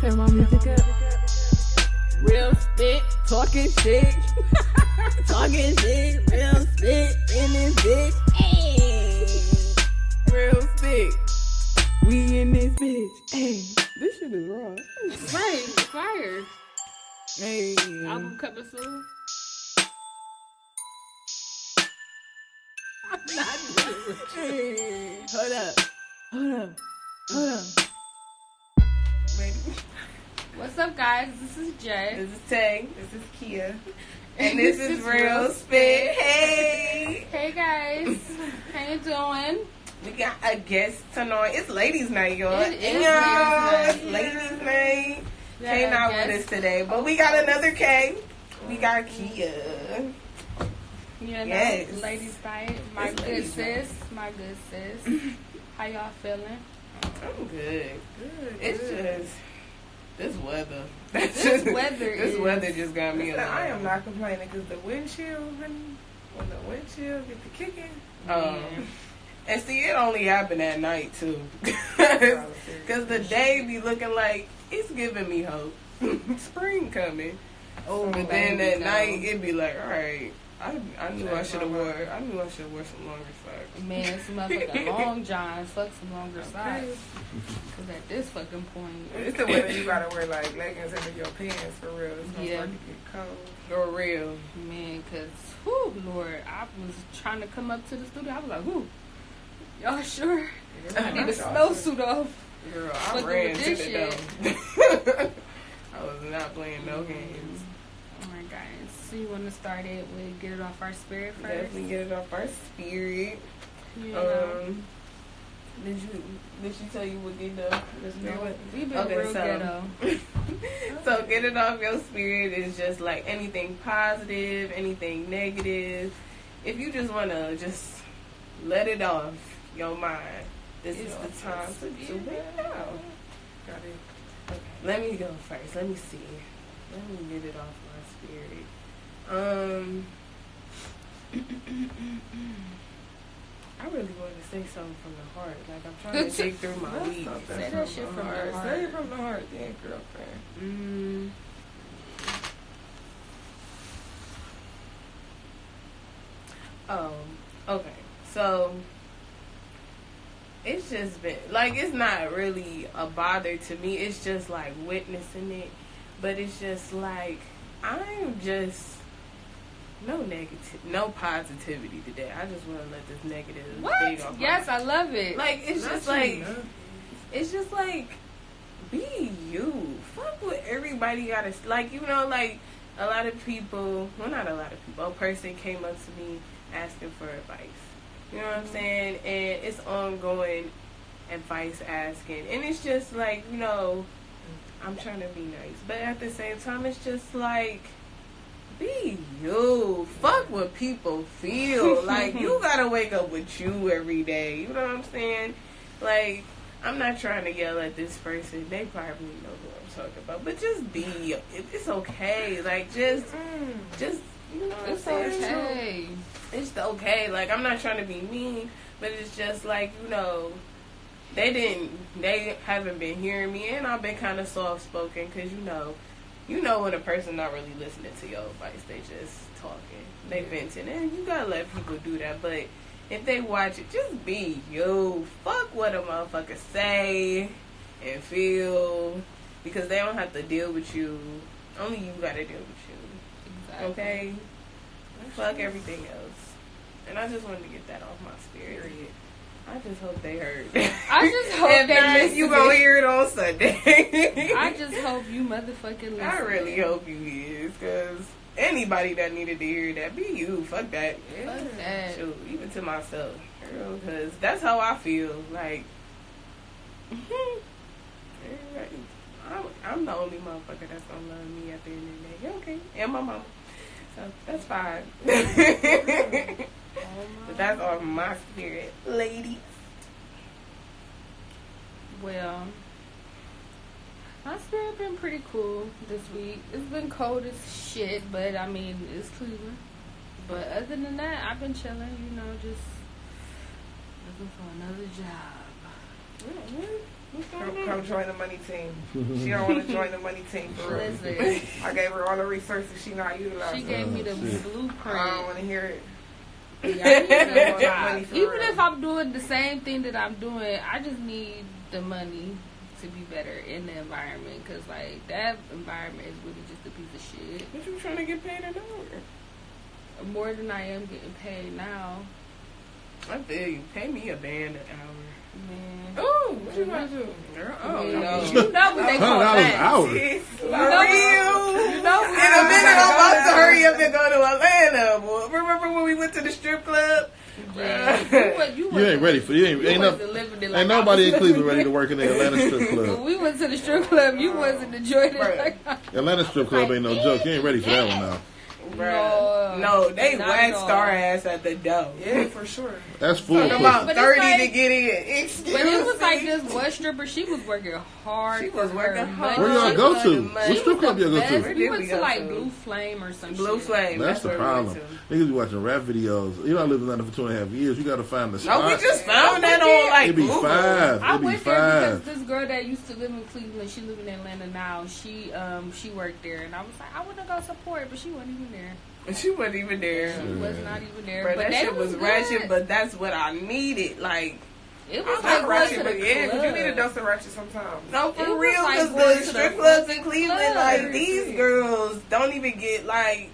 Turn my music up. Real spit, talking shit. Talking shit, real spit in this bitch. Hey. Real spit. We in this bitch. Hey. This shit is wrong. Right, fire. Hey. Album coming soon. I'm not doing it with you. Hey. Hold up. Ready? What's up, guys? This is Jay. This is Tay. This is Kia. And this is Real Spit. Hey. Hey, guys. How you doing? We got a guest tonight. It's ladies' night, y'all. It is It's ladies' ladies' night. Yeah, Kay not yes. with us today, but we got another Kay. We got Kia. You know, Yes. ladies' night. My It's good ladies' sis. My good sis. How y'all feeling? I'm good. Good. It's just this weather. This weather This is- weather just got me. Listen, I am not complaining because the wind chill, when the wind chill get to kicking. And see, it only happened at night too, because the day be looking like it's giving me hope. Spring coming. Oh, But then baby, at no. night it be like, all right. I knew I should have wore some longer socks. Man, some motherfucking long johns. Fuck some longer Okay. socks. Because at this fucking point, It's the weather you gotta wear like leggings under your pants for real. It's gonna Yeah. start to get cold. For real. man, because, whew, Lord, I was trying to come up to the studio. I was like, whew, y'all sure? I need a snowsuit off. Girl, I Fucking ran with to this the shit. door. I was not playing no games. Alright, guys. So you want to start it with get it off our spirit first? Definitely get it off our spirit. You know? Did she tell you what get off your spirit? No, we've been Okay, real so- ghetto. So get it off your spirit is just like anything positive, anything negative. If you just want to just let it off your mind, this is the time to do it now. Got it. Okay, let me go first. Let me see. Let me get it off my spirit. I really want to say something from the heart. Like I'm trying to dig through my That's weeds. something Say that shit from the heart. Say it from the heart, then, girlfriend. Okay. So it's just been like it's not really a bother to me. It's just like witnessing it, but it's just like I'm just no positivity today. I just want to let this negative thing What? off. Yes, I love it. Like it's Not just you, like no. it's just like be you. Fuck what everybody gotta like. You know, like a lot of people. Well, not a lot of people. A person came up to me asking for advice. You know what I'm saying? And it's ongoing advice asking, and it's just like I'm trying to be nice, but at the same time, it's just like. Be you. Fuck what people feel. Like, you gotta wake up with you every day. You know what I'm saying? Like, I'm not trying to yell at this person. They probably know who I'm talking about. But just be. It's okay. Like, just you know what I'm It's saying? okay. It's okay. Like, I'm not trying to be mean, but it's just like, they haven't been hearing me, and I've been kind of soft-spoken because, you know when a person not really listening to your advice, they just talking, they venting, and you gotta let people do that. But if they watch it, just be you. Fuck what a motherfucker say and feel, because they don't have to deal with you. Only you gotta deal with you. Exactly. Okay? Fuck everything else. And I just wanted to get that off my spirit. I just hope they heard. I just hope If they not, listen. you gonna hear it on Sunday. I just hope you motherfucking listen. I really hope you is, because anybody that needed to hear that, be you. Fuck that. Fuck that. Shoot, even to myself. Because that's how I feel. Like, I'm the only motherfucker that's gonna love me at the end of the day. Okay. And my mama. So that's fine. But that's off my spirit, ladies. Well, my spirit been pretty cool this week. It's been cold as shit, but I mean, it's Cleveland. But other than that, I've been chilling, just looking for another job. What's going on? want to join the money team. She don't want to join the money team for real. Listen, I gave her all the resources she not utilizing. she gave me the blueprint. I don't want to hear it. Yeah, I need Money that for Even real. if I'm doing the same thing that I'm doing, I just need the money to be better in the environment. Because, like, that environment is really just a piece of shit. What you trying to get paid an hour? More than I am getting paid now. I feel you. Pay me a band an hour. Man. Ooh, what you gonna do? Girl, You oh know, no. you know what they call $100 an that. hour. For You know- real. You know In a minute, I'm about to hurry up and go to Atlanta. Boy. Remember when we went to the strip club? Yeah, You ain't ready for ain't Like nobody in I was Cleveland living ready it. to work in the Atlanta strip When club. we went to the strip club, you wasn't enjoying it. Bruh. Like, Atlanta strip club ain't no joke. You ain't ready for that one now. Bruh. No, they not waxed at all. our ass at the door. Yeah, for sure. That's full Talking pussy. about But it's 30 like- to get in. Excuse but it was like me. this one stripper. She was working hard. She for was working her hard. money. Where y'all She go was to? the What best. strip club y'all go Best. to? Where We did went we to go like to? Blue Flame or some Blue shit. Flame. That's the where we went problem. to. Niggas be watching rap videos. You know I lived in Atlanta for 2.5 years. You got to find the No, spot. we just found that on like It be Google. five. I It be went there because five. this girl that used to live in Cleveland, she live in Atlanta now. She worked there, and I was like, I want to go support, but she wasn't even there. She wasn't even there. She was not even there. Bro, but that they shit was good. ratchet, but that's what I needed. Like, It was Not like going ratchet, to but the yeah, club. but you need a dose of ratchet sometimes. no, It for was real, like because going the to strip the clubs in Cleveland, club. like, these girls don't even get, like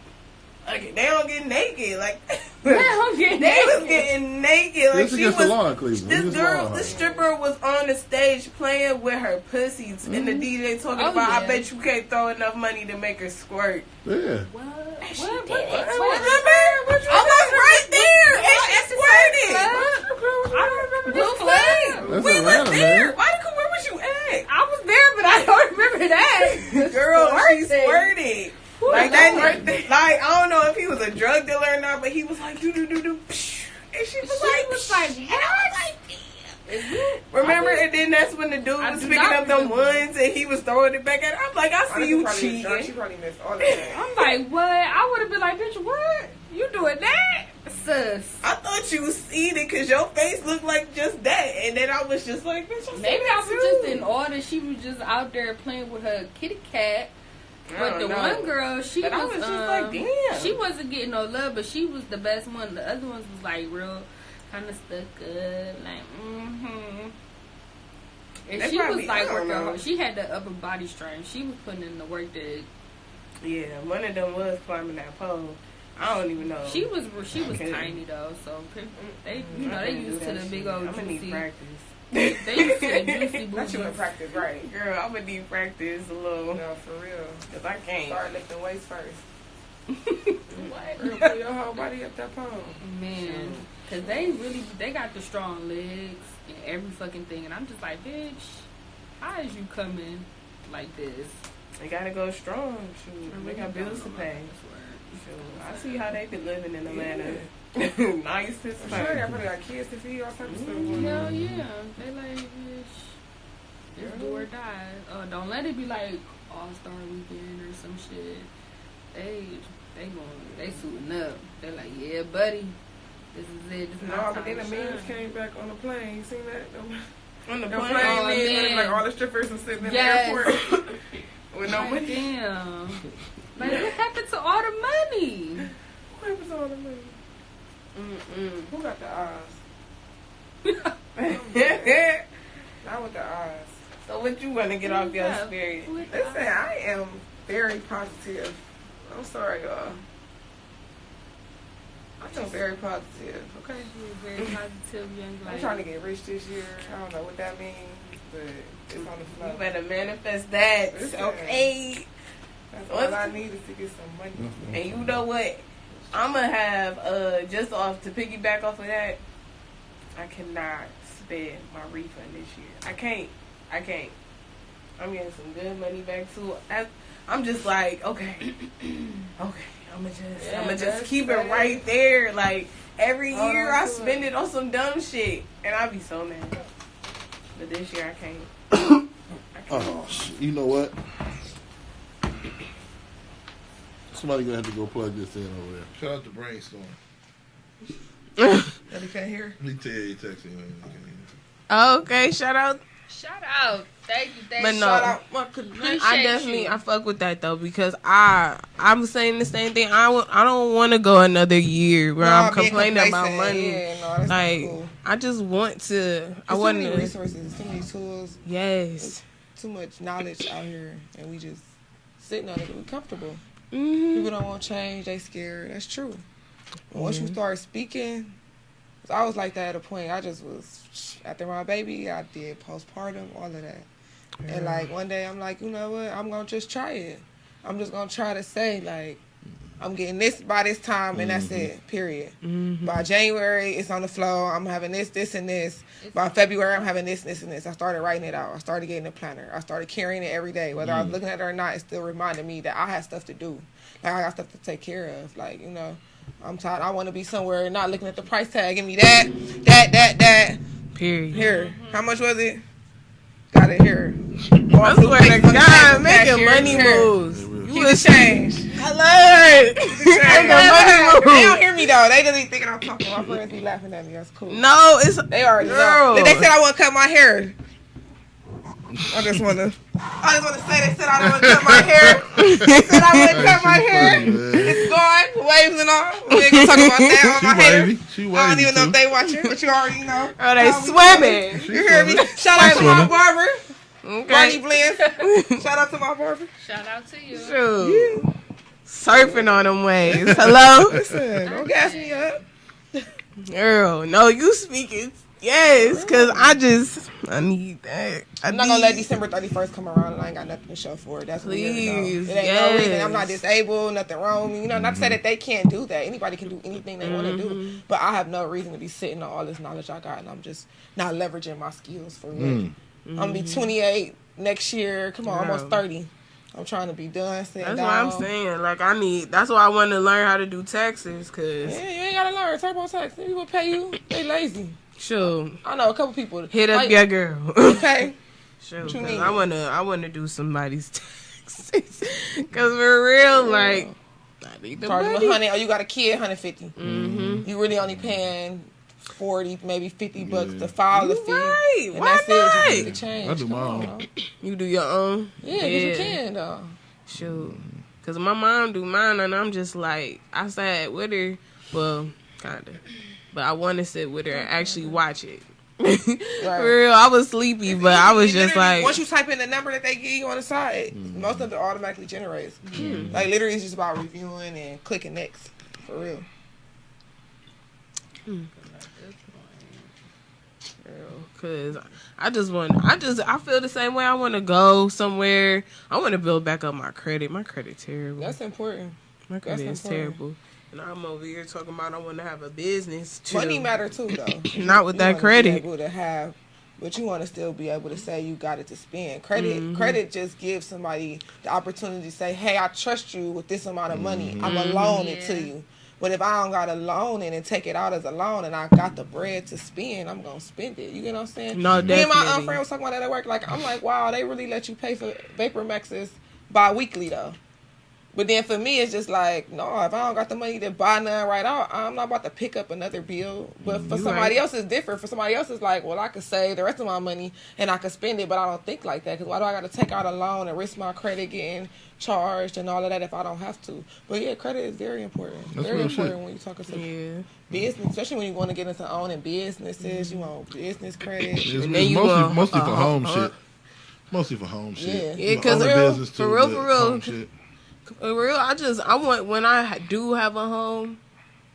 they don't get naked. Like, They don't get they was naked. getting naked. Like, It's she against was. the law in Cleveland. This It's girl, law. this stripper was on the stage playing with her pussies, and the DJ talking Oh, about, yeah. I bet you can't throw enough money to make her squirt. Yeah. What? She What? did it. What? Remember? I was right there, and she squirted. I don't remember Blue this Flame. club. That's We Atlanta, was there. man. Where was you at? I was there, but I don't remember that. Girl, she Squirting. squirted. Who Like was that, that? like I don't know if he was a drug dealer or not, but he was like do do do do, and she was like, what? and I was like, remember? And then that's when the dude I was do picking not up them remember. ones and he was throwing it back at her. I'm like, I see you She cheating. probably missed all of that. I'm like, what? I would have been like, bitch, what? You doing that? Sus. I thought you was seeing it because your face looked like just that, and then I was just like, bitch, Maybe I was just in awe that she was just out there playing with her kitty cat. But the one girl, she But I was just like, damn. She wasn't getting no love, but she was the best one. The other ones was like real kind of stuck up, like And They she probably- was like I don't working know. hard. She had the upper body strength. She was putting in the work that Yeah, one of them was climbing that pole. I don't even know. she was Okay. tiny though, so they I they can't used do to that the big shit. old I'm gonna need juicy. practice. They used to the juicy Not you in boobies. practice, right? Girl, I'm gonna need practice a little. No, for real. Because I can't. Start lifting weights first. What? Girl, pull your whole body up that pole. Man, cause they got the strong legs and every fucking thing, and I'm just like, bitch, how is you coming like this? They gotta go strong. Shoot, they got bills to pay. Shoot, I see how they been living in Atlanta. Nice as I'm sure they fuck. probably got kids to feed, all types of stuff. Hell yeah, they like, bitch, it's do or die. Don't let it be like All-Star Weekend or some shit. They suiting up. They're like, yeah, buddy, this is it. This is my No, time but then the to memes shine. came back on the plane. You seen that? On the The plane. plane Oh, memes, where man. like all the strippers are sitting in Yes. the airport with no Like, money. damn. Like, what happened to all the money? What was all the money? Mm-mm. Who got the eyes? Not with the eyes. So what you want to get off your Yeah. spirit? Who- Listen, I am very positive. I'm sorry, y'all. I am very positive, okay? You're very positive young I'm lady. trying to get rich this year. I don't know what that means, but it's on the flow. You better manifest that, Listen. okay? That's all I need is to get some money. And you know what? I'm gonna have just off to piggyback off of that. I cannot spend my refund this year. I can't. I'm getting some good money back too. I'm just like, okay. I'ma just that's keep it fair. right there. Like every Hold year on I to spend it. it on some dumb shit, and I be so mad. But this year I can't. Oh, shit. You know what? Somebody gonna have to go plug this in over there. Shout out to Brainstorm. That he can't hear? Let me tell you, he texted me. Okay, shout out Shout out. Thank you. But no, Shout out my I fuck with that though because I'm saying the same thing. I don't want to go another year where I'm complaining about money. Yeah, no, that's like not cool. I just want to. I Too want many to. resources, too many tools, Yes. too much knowledge out here, and we just sitting on it. We comfortable. Mm-hmm. People don't want change. They scared. That's true. Once you start speaking, 'cause I was like that at a point. I just was after my baby. I did postpartum, all of that. And like one day I'm like, you know what? I'm gonna just try it. I'm just gonna try to say like, I'm getting this by this time, and that's it. Period. Mm-hmm. By January, it's on the flow. I'm having this, and this. By February, I'm having this, and this. I started writing it out. I started getting a planner. I started carrying it every day, whether I was looking at it or not. It still reminded me that I had stuff to do. Like I got stuff to take care of. Like I'm tired. I want to be somewhere, not looking at the price tag. Give me that. Period. Here, how much was it? Got it here. I swear to God, making money moves. You the change. I love it. They don't hear me though. They just be thinking I'm talking. My friends be laughing at me. That's cool. No, it's They already girl. know. They said I want to cut my hair. I just want to say they said I want to cut my hair. They said I want to cut my hair. It's gone, waves and all. We ain't gonna talk about that on my hair. I don't even know if they watching, but you already know. Oh, they swimming. You hear me? Shout out to my barber, Ronnie Okay. Blends. Shout out to my barber. Shout out to you. Shoot. Surfing on them waves. Hello? Listen, don't gas me up. Girl, no, you speaking. Yes, because I need that. I'm not gonna let December 31st come around and I ain't got nothing to show for it. That's weird. Please, It ain't no reason. yes. I'm not disabled, nothing wrong with me. Not to say that they can't do that. Anybody can do anything they want to do. But I have no reason to be sitting on all this knowledge I got and I'm just not leveraging my skills for real. I'm gonna be 28 next year. Come on, almost 30. I'm trying to be done. That's what I'm saying. Like, that's why I want to learn how to do taxes, because. Yeah, you ain't gotta learn TurboTax. People pay you. They lazy. Sure. I know a couple people. Hit up your girl. Okay. Sure. What you 'Cause mean? I wanna do somebody's taxes. Because for real, like, I need the Charge them money. 100. Oh, you got a kid, 150. Mm-hmm. You really only paying 40, maybe 50 bucks to file the You fee. right. And Why that's it. You not? get the change. I do my Come on, own. though. You do your own? Yeah, 'cause you can though. Shoot. Because my mom do mine, and I'm just like, I sat with her. Well, kind of. But I want to sit with her and actually watch it. For real, I was sleepy, but I was just like. Once you type in the number that they give you on the side, most of it automatically generates. Like literally, it's just about reviewing and clicking next. For real. Cause I feel the same way. I want to go somewhere. I want to build back up my credit. My credit terrible. That's important. My credit that's is important. terrible. And I'm over here talking about I want to have a business too. Money matter too, though. Not with You that wanna credit. Be able to have, but you want to still be able to say you got it to spend. Credit just gives somebody the opportunity to say, "Hey, I trust you with this amount of money. I'm gonna loan it to you." But if I don't got to loan it and take it out as a loan, and I got the bread to spend, I'm gonna spend it. You get what I'm saying? No, Me and my definitely. friend was talking about that at work. Like, I'm like, wow, they really let you pay for Vapor Maxes bi-weekly though. But then for me, it's just like, no, if I don't got the money to buy none right out, I'm not about to pick up another bill. But for You somebody right. else, it's different. For somebody else, it's like, well, I could save the rest of my money and I could spend it, but I don't think like that. Because why do I got to take out a loan and risk my credit getting charged and all of that if I don't have to? But yeah, credit is very important. That's Very real important shit. when you're talking to Yeah. business, especially when you want to get into owning businesses. You want business credit. It's, And then it's you mostly for home uh, shit. Mostly for home shit. Yeah. Yeah, 'cause Own a real- business for too, real, but for real. home shit. For real, I want, when I do have a home,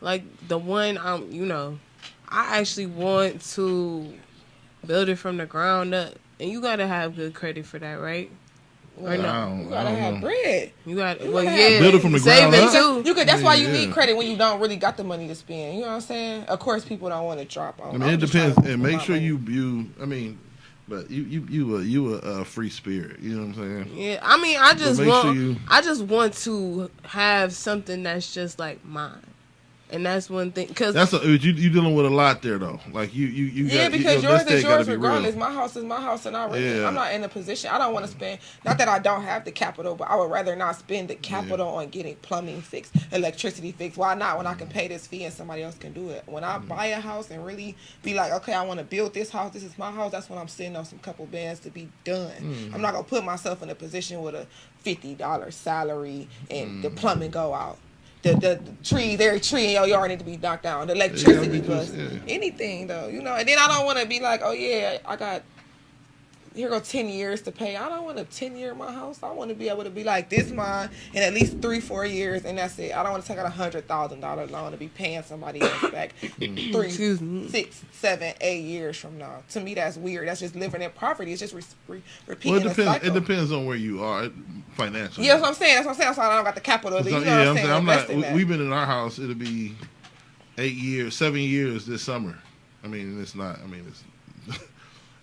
like the one I actually want to build it from the ground up. And you gotta have good credit for that, right? Or no? I You gotta don't have know. bread. You got You well, gotta yeah. have- Build it from the Save ground it up. too. You could. That's why you Yeah. need credit when you don't really got the money to spend. You know what I'm saying? Of course, people don't want to drop on. I mean, I'm it just depends. trying to And put make my sure money. but you a free spirit. You know what I'm saying? Yeah, I mean, I just make want, sure you- I just want to have something that's just like mine. And that's one thing, because you dealing with a lot there though. Like you got, because yours is yours be regardless. real. My house is my house, and I'm not in a position. I don't want to spend. Not that I don't have the capital, but I would rather not spend the capital on getting plumbing fixed, electricity fixed. Why not? When I can pay this fee and somebody else can do it. When I buy a house and really be like, okay, I want to build this house. This is my house. That's when I'm sitting on some couple bands to be done. I'm not gonna put myself in a position with a $50 salary and the plumbing go out. The trees, every tree in your yard need to be knocked down. The electricity plus anything though, you know. And then I don't want to be like, oh yeah, I got here go 10 years to pay. I don't want a 10-year in my house. I want to be able to be like, this mine in at least 3-4 years, and that's it. I don't want to take out $100,000 loan to be paying somebody else back 3, 6, 7, 8 years from now. To me, that's weird. That's just living in poverty. It's just repeating the cycle. It depends on where you are financially. Yeah, that's what I'm saying. So I don't got the capital. You know what I'm saying? I'm not. We've been in our house. It'll be 7 years this summer. I mean, it's not. I mean,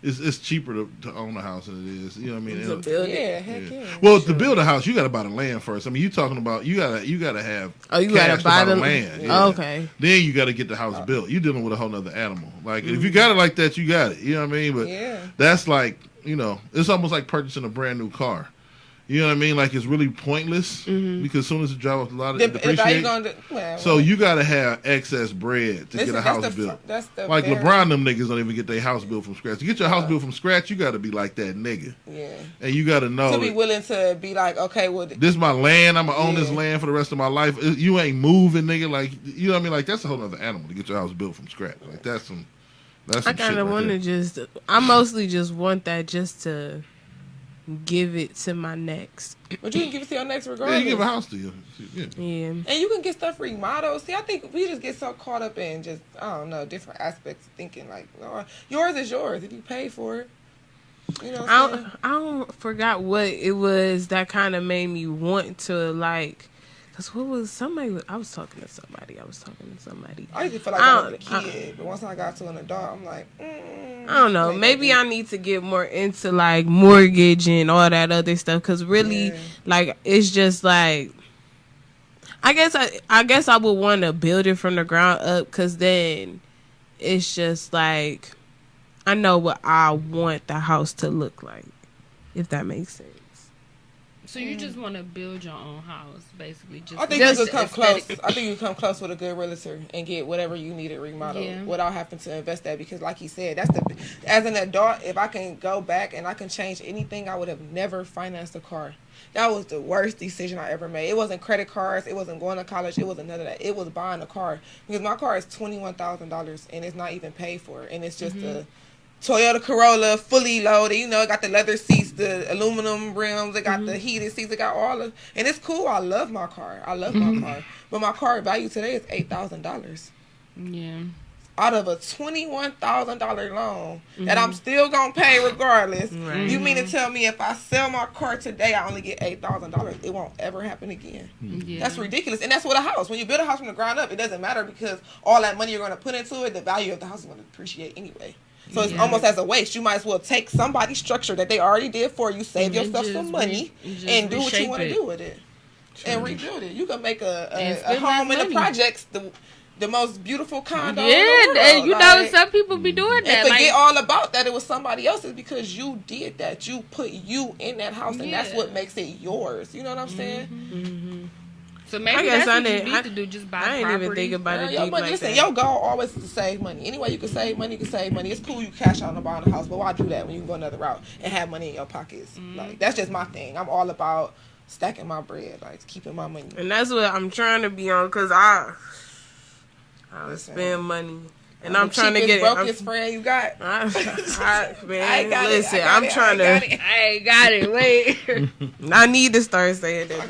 it's cheaper to own a house than it is. You know what I mean? to build it. Yeah, heck yeah. Well, to build a house, you got to buy the land first. I mean, you talking about you gotta have. Oh, you cash gotta to buy the land. Yeah. Yeah. Okay. Then you got to get the house built. You're dealing with a whole nother animal. Like if you got it like that, you got it. You know what I mean? But that's like, you know, it's almost like purchasing a brand new car. You know what I mean? Like it's really pointless because as soon as you drive off a lot of depreciate. So you got to have excess bread to get a house built. Like LeBron, them niggas don't even get their house built from scratch. To get your house built from scratch, you got to be like that nigga. Yeah. And you got to know to be willing to be like, okay, well, this is my land. I'm gonna own this land for the rest of my life. You ain't moving, nigga. Like you know what I mean? Like that's a whole other animal to get your house built from scratch. Like that's some. I kind of want to just. I mostly just want that just to give it to my next. But you can give it to your next regardless. Yeah, you give a house to you. Yeah. And you can get stuff remodeled. See, I think we just get so caught up in just, I don't know, different aspects of thinking like, oh, yours is yours if you pay for it. You know what I'm saying? I don't forgot what it was that kind of made me want to like. Cause what was somebody? I was talking to somebody. I used to feel like I was a kid, but once I got to an adult, I'm like, I don't know. Maybe I need to get more into like mortgage and all that other stuff. Cause really, like, it's just like, I guess I would want to build it from the ground up. Cause then it's just like, I know what I want the house to look like, if that makes sense. So you just want to build your own house, basically. I think you could come close. I think you come close with a good realtor and get whatever you need remodeled without having to invest that. Because, like he said, as an adult, if I can go back and I can change anything, I would have never financed a car. That was the worst decision I ever made. It wasn't credit cards. It wasn't going to college. It wasn't none of that. It was buying a car because my car is $21,000 and it's not even paid for, and it's just a Toyota Corolla, fully loaded. You know, it got the leather seats, the aluminum rims. It got the heated seats. It got all of, and it's cool. I love my car. My car. But my car value today is $8,000. Yeah. Out of a $21,000 loan that I'm still gonna pay regardless. Right. You mean to tell me if I sell my car today, I only get $8,000? It won't ever happen again. Yeah. That's ridiculous. And that's what a house. When you build a house from the ground up, it doesn't matter because all that money you're gonna put into it, the value of the house is gonna depreciate anyway. So it's almost as a waste. You might as well take somebody's structure that they already did for you, save yourself some money, and do what you want to do with it. And rebuild it. You can make a home in the projects, the most beautiful condo in the world. And you know some people be doing that. And forget all about that it was somebody else's because you did that. You put you in that house, and that's what makes it yours. You know what I'm saying? Mm-hmm. So maybe that's what you need to do. Just buy property. I ain't even think about it deep like listen, that. Your goal always is to save money. Any way you can save money, you can save money. It's cool you cash out and buy a house, but why do that when you can go another route and have money in your pockets? Like that's just my thing. I'm all about stacking my bread, like keeping my money. And that's what I'm trying to be on because I spend money. And I'm trying to get it. Brokest friend you got. Man, listen, I'm trying to. I ain't got it. Wait. I need to start saying that.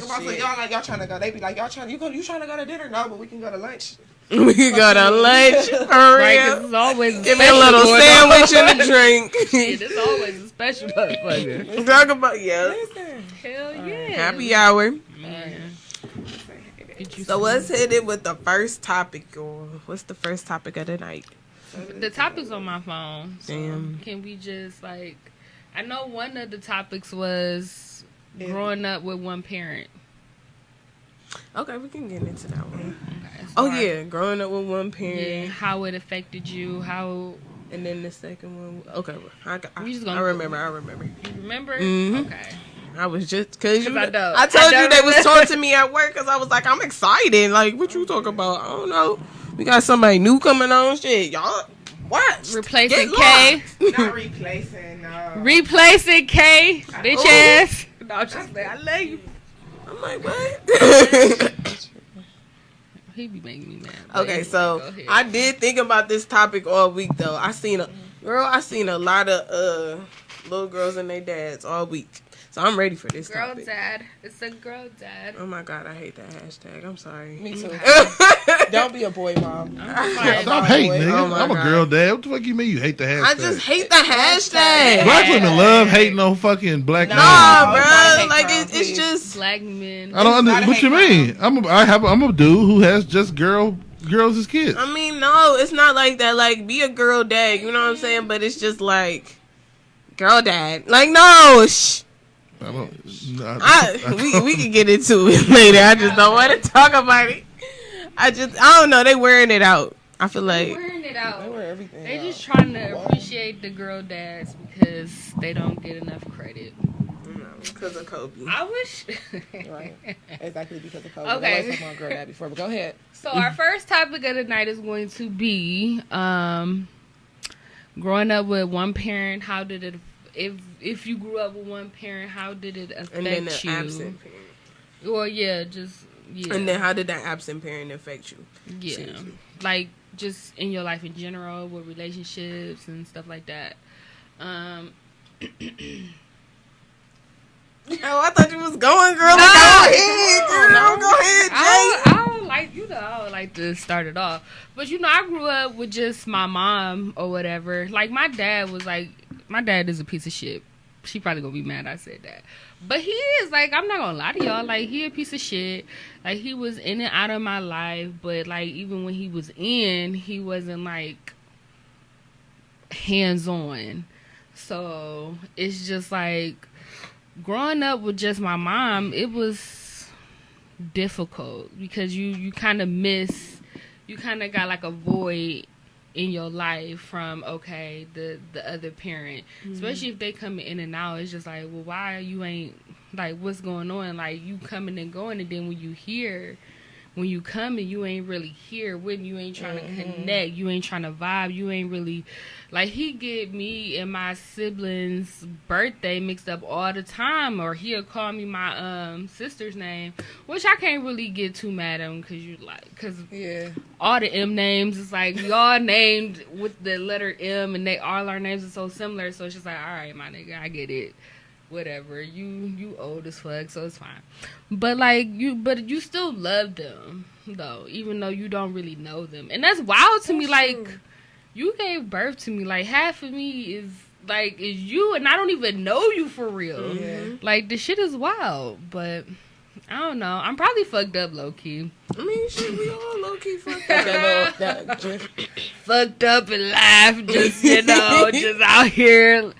Y'all trying to go. They be like, y'all trying to go to dinner? No, but we can go to lunch. We can go to lunch for real. It's always give me a little sandwich and a drink. It's always a special motherfucker. Talk about Hell yeah. Happy hour. Man. So let's hit it with the first topic, y'all. What's the first topic of the night? The topic's on my phone. So damn. Can we just I know one of the topics was growing up with one parent. Okay, we can get into that one. Okay, Oh yeah, growing up with one parent. Yeah, how it affected you, and then the second one. Okay, I remember. You remember? Mm-hmm. Okay. I was just I told I you they was talking to me at work because I was like, I'm excited. Like, what you talking about? I don't know. We got somebody new coming on. Shit, y'all. What? Replacing K. Not replacing. No. Replacing K. Bitch ass. No, I'm just like, I love you. I'm like, what? He be making me mad. Okay, so I did think about this topic all week though. I seen a lot of little girls and their dads all week. So I'm ready for this girl topic. Dad. It's a girl dad. Oh my God, I hate that hashtag. I'm sorry. Me too. Don't be a boy mom. Stop hating, nigga. I'm a girl dad. What the fuck you mean you hate the hashtag? I just hate the hashtag. Black women love hating on fucking black men. Nah, bro. Like it's just black men. I don't understand what you mean. I'm a dude who has just girls as kids. I mean, no, it's not like that. Like, be a girl dad. You know what I'm saying? But it's just like girl dad. Like, no. I don't. We can get into it later. I just don't want to talk about it. I don't know. They wearing it out. I feel like they wearing it out. They wear everything. They just trying to appreciate the girl dads because they don't get enough credit. Because of Kobe. I wish. Right. Exactly because of Kobe. Okay. I was talking about girl dad before, but go ahead. So our first topic of the night is going to be growing up with one parent. How did it? If you grew up with one parent, how did it affect and then the you? Absent parent. Well, yeah. And then how did that absent parent affect you? Yeah. Seriously. Like just in your life in general, with relationships and stuff like that. Oh, I thought you was going, girl. Go ahead, Jay. I don't like to start it off. But, I grew up with just my mom or whatever. Like, my dad is a piece of shit. She probably gonna be mad I said that. But he is, like, I'm not gonna lie to y'all. Like, he a piece of shit. Like, he was in and out of my life. But, like, even when he was in, he wasn't, like, hands-on. So, it's just, like, growing up with just my mom, it was difficult because you kind of got like a void in your life from the other parent, especially if they come in and out. It's just like, well, why you ain't like, what's going on? Like, you coming and going, and then when you come and you ain't really here with me, you ain't trying to connect, you ain't trying to vibe, you ain't really, like, he get me and my siblings' birthday mixed up all the time, or he'll call me my sister's name, which I can't really get too mad at him, because all the M names, it's like, we all named with the letter M, and all our names are so similar, so it's just like, all right, my nigga, I get it. Whatever, you old as fuck, so it's fine. But you still love them though, even though you don't really know them, and that's wild to me. Like, you gave birth to me. Like, half of me is you, and I don't even know you for real. Like, the shit is wild, but I don't know. I'm probably fucked up, low key. I mean, shit, we all low key fucked up. Fucked up and laugh, just just out here.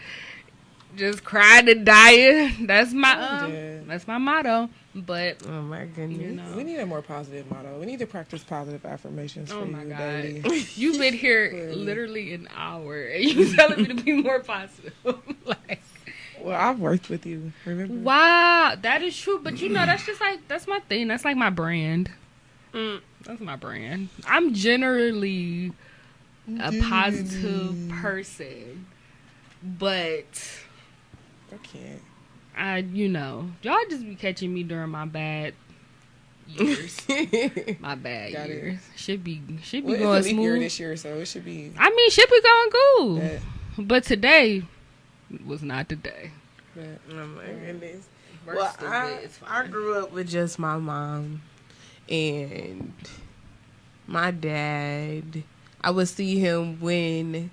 Just crying and dying. That's my motto. But oh my goodness, we need a more positive motto. We need to practice positive affirmations. Oh for my you God, daily. You've been here literally an hour, and you telling me to be more positive. Like, well, I've worked with you. Remember? Wow, that is true. But that's just like, that's my thing. That's like my brand. That's my brand. I'm generally a positive person, but I can't. Y'all just be catching me during my bad years. My bad Got years. it. Should be It's going a leap smooth. year this year, so it should be. I mean, should be going cool. That. But today was not the day. Oh my goodness. Well, I grew up with just my mom and my dad. I would see him when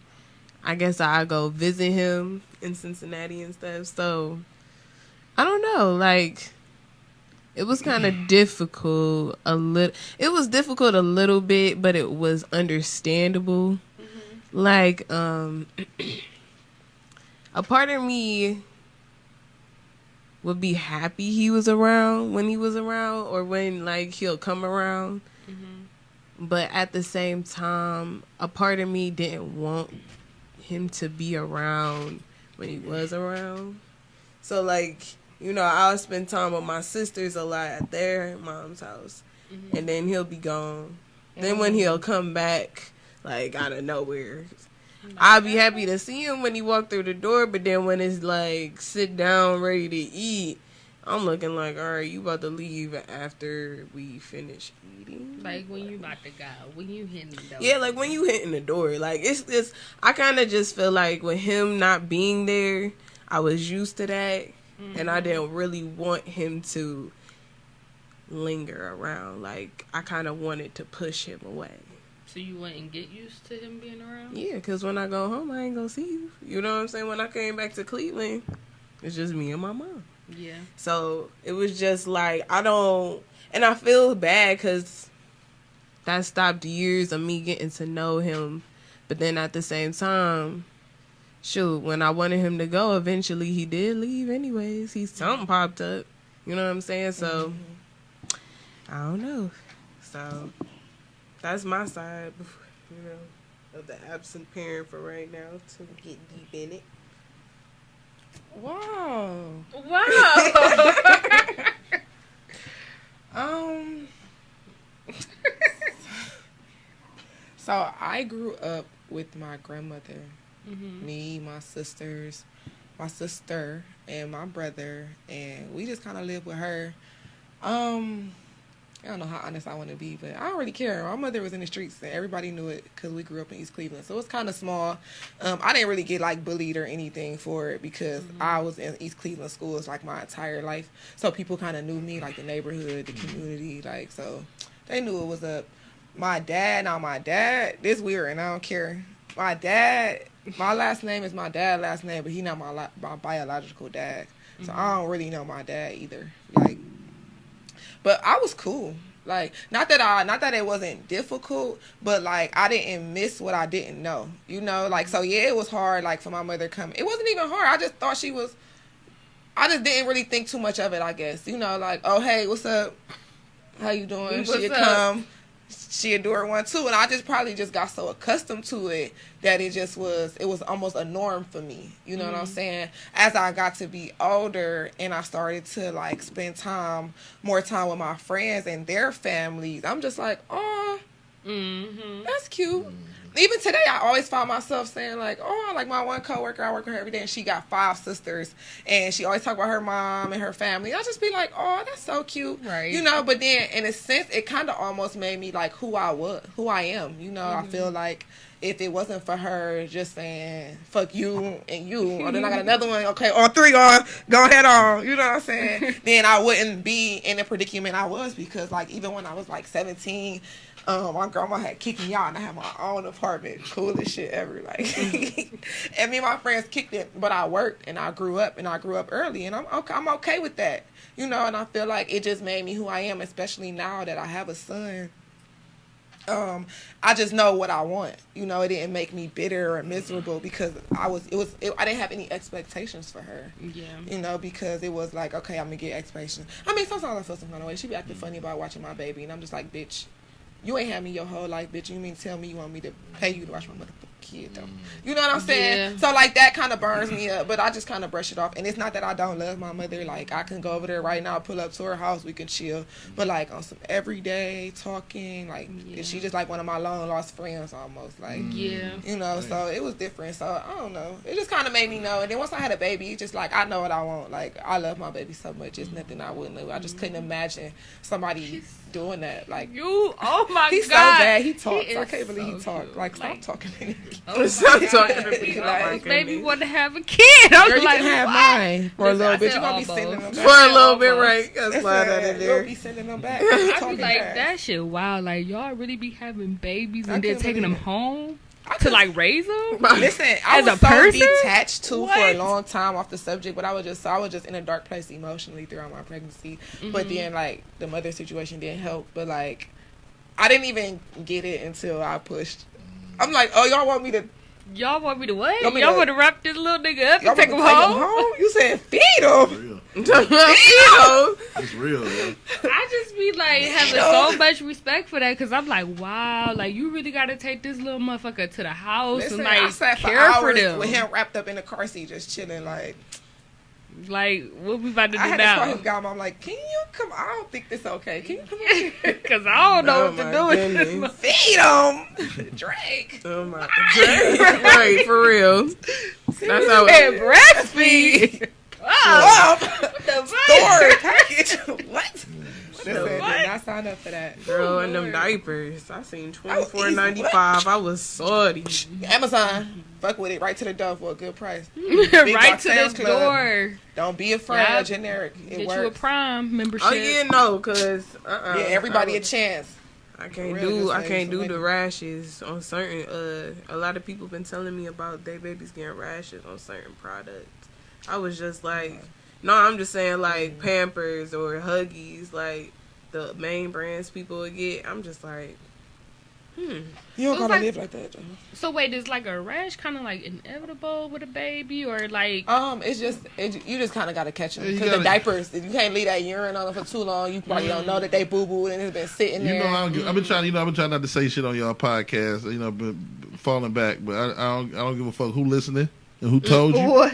I guess I go visit him in Cincinnati and stuff. So I don't know, like, it was kind of difficult it was difficult a little bit, but it was understandable. Like, a part of me would be happy he was around when he was around, or when, like, he'll come around. but at the same time, a part of me didn't want him to be around when he was around. So, like, you know, I'll spend time with my sisters a lot at their mom's house, and then he'll be gone. Then when he'll come back, like, out of nowhere, I'll be happy to see him when he walk through the door, but then when it's, like, sit down, ready to eat, I'm looking like, all right, you about to leave after we finish eating? Like, when you about to go, when you hitting the door. Yeah, like, when you hitting the door. Like, it's I kind of just feel like with him not being there, I was used to that, and I didn't really want him to linger around. Like, I kind of wanted to push him away. So you wouldn't get used to him being around? Yeah, because when I go home, I ain't gonna see you. You know what I'm saying? When I came back to Cleveland, it's just me and my mom. Yeah. So it was just like, and I feel bad because that stopped years of me getting to know him. But then at the same time, shoot, when I wanted him to go, eventually he did leave anyways. Something popped up. You know what I'm saying? So, I don't know. So, that's my side, you know, of the absent parent for right now, to get deep in it. Wow. So I grew up with my grandmother, me, my sisters, my sister, and my brother, and we just kind of lived with her. I don't know how honest I want to be, but I don't really care. My mother was in the streets, and everybody knew it because we grew up in East Cleveland. So it was kind of small. I didn't really get, like, bullied or anything for it because I was in East Cleveland schools, like, my entire life. So people kind of knew me, like, the neighborhood, the community, like, so they knew it was up. My dad, this weird, and I don't care. My dad, my last name is my dad's last name, but he not my biological dad. So I don't really know my dad either. Like, but I was cool. Like, not that it wasn't difficult, but, like, I didn't miss what I didn't know. You know, like, so yeah, it was hard, like, for my mother coming. It wasn't even hard. I just thought I just didn't really think too much of it, I guess. You know, like, oh, hey, what's up? How you doing? She'd come. She'd do her one too, and I just probably just got so accustomed to it that it was almost a norm for me. You know what I'm saying? As I got to be older and I started to, like, spend more time with my friends and their families, I'm just like, oh, that's cute. Even today, I always find myself saying, like, oh, like, my one coworker, I work with her every day, and she got 5 sisters, and she always talk about her mom and her family. I just be like, oh, that's so cute. Right. You know, but then, in a sense, it kind of almost made me, like, who I am. You know, I feel like if it wasn't for her just saying, fuck you and you, or then I got another one, okay, or 3 on, go ahead on, you know what I'm saying? Then I wouldn't be in the predicament I was, because, like, even when I was, like, 17, my grandma had kicked me out, and I had my own apartment. Coolest shit ever. Like, and me and my friends kicked it, but I worked, and I grew up early, and I'm okay with that. You know, and I feel like it just made me who I am, especially now that I have a son. I just know what I want. You know, it didn't make me bitter or miserable because I didn't have any expectations for her. Yeah. You know, because it was like, okay, I'm gonna get expectations. I mean, sometimes I feel some kind of way. She be acting funny about watching my baby, and I'm just like, bitch, you ain't had me your whole life, bitch. You mean to tell me you want me to pay you to watch my motherfucking kid, though? You know what I'm saying? Yeah. So, like, that kind of burns me up, but I just kind of brush it off. And it's not that I don't love my mother. Like, I can go over there right now, pull up to her house, we can chill. But, like, on some everyday talking, like, she just like one of my long-lost friends almost. Like, you know, so it was different. So, I don't know. It just kind of made me know. And then once I had a baby, it's just like, I know what I want. Like, I love my baby so much. It's nothing I wouldn't do. I just couldn't imagine somebody doing that. Like, oh my he's God. So bad. He talks. I can't believe he talks. Like, stop talking to me. Stop talking to me. Like, baby want to have a kid. I'm girl, like, you can have mine for a little bit. You're going to be sending them back. For a little bit, right? That's why that in there. You'll be sending them back. I be like, that shit wild. Like, y'all really be having babies and then taking them home to, like, raise them? Listen, I was so detached, too, for a long time off the subject, but I was just in a dark place emotionally throughout my pregnancy. But then, like, the mother situation didn't help. But, like, I didn't even get it until I pushed. I'm like, oh, y'all want me to what? Y'all want to wrap this little nigga up and take him home? You said feed him. Feed him. It's real, man. I just be like having so much respect for that because I'm like, wow, like you really got to take this little motherfucker to the house and like I sat care for hours them. with him wrapped up in the car seat, just chilling. Like, what we about to do I had now? to call his godmom. I'm like, can you come? I don't think this okay. Can you come here? Because I don't know what to do with him. Feed him, Drake. Oh my Drake, right, for real. That's how And breastfeed. Oh, What the fuck? store package. What? Listen, did What? not sign up for that. girl and them diapers. I seen $24.95. I was salty. Amazon, fuck with it, right to the door for a good price. Right box to Sam's the Club. door. Don't be afraid Yep. of generic. It Get works. you a Prime membership. Oh yeah, no, cause Yeah, everybody a chance. I can't For real, I can't just do the like- rashes on certain. A lot of people been telling me about their babies getting rashes on certain products. I was just like, no, I'm just saying like Pampers or Huggies, like the main brands people would get. I'm just like, You don't So it's gotta like- live like that, Joe. So wait, is like a rash kind of like inevitable with a baby, or like? It's just you just kind of gotta catch them Yeah, you because the gotta- diapers. If you can't leave that urine on them for too long, you probably don't know that they boo boo and it's been sitting You there. know, I've been trying. I've been trying not to say shit on y'all podcast. You know, but falling back. But I don't give a fuck who listening and who told you. What?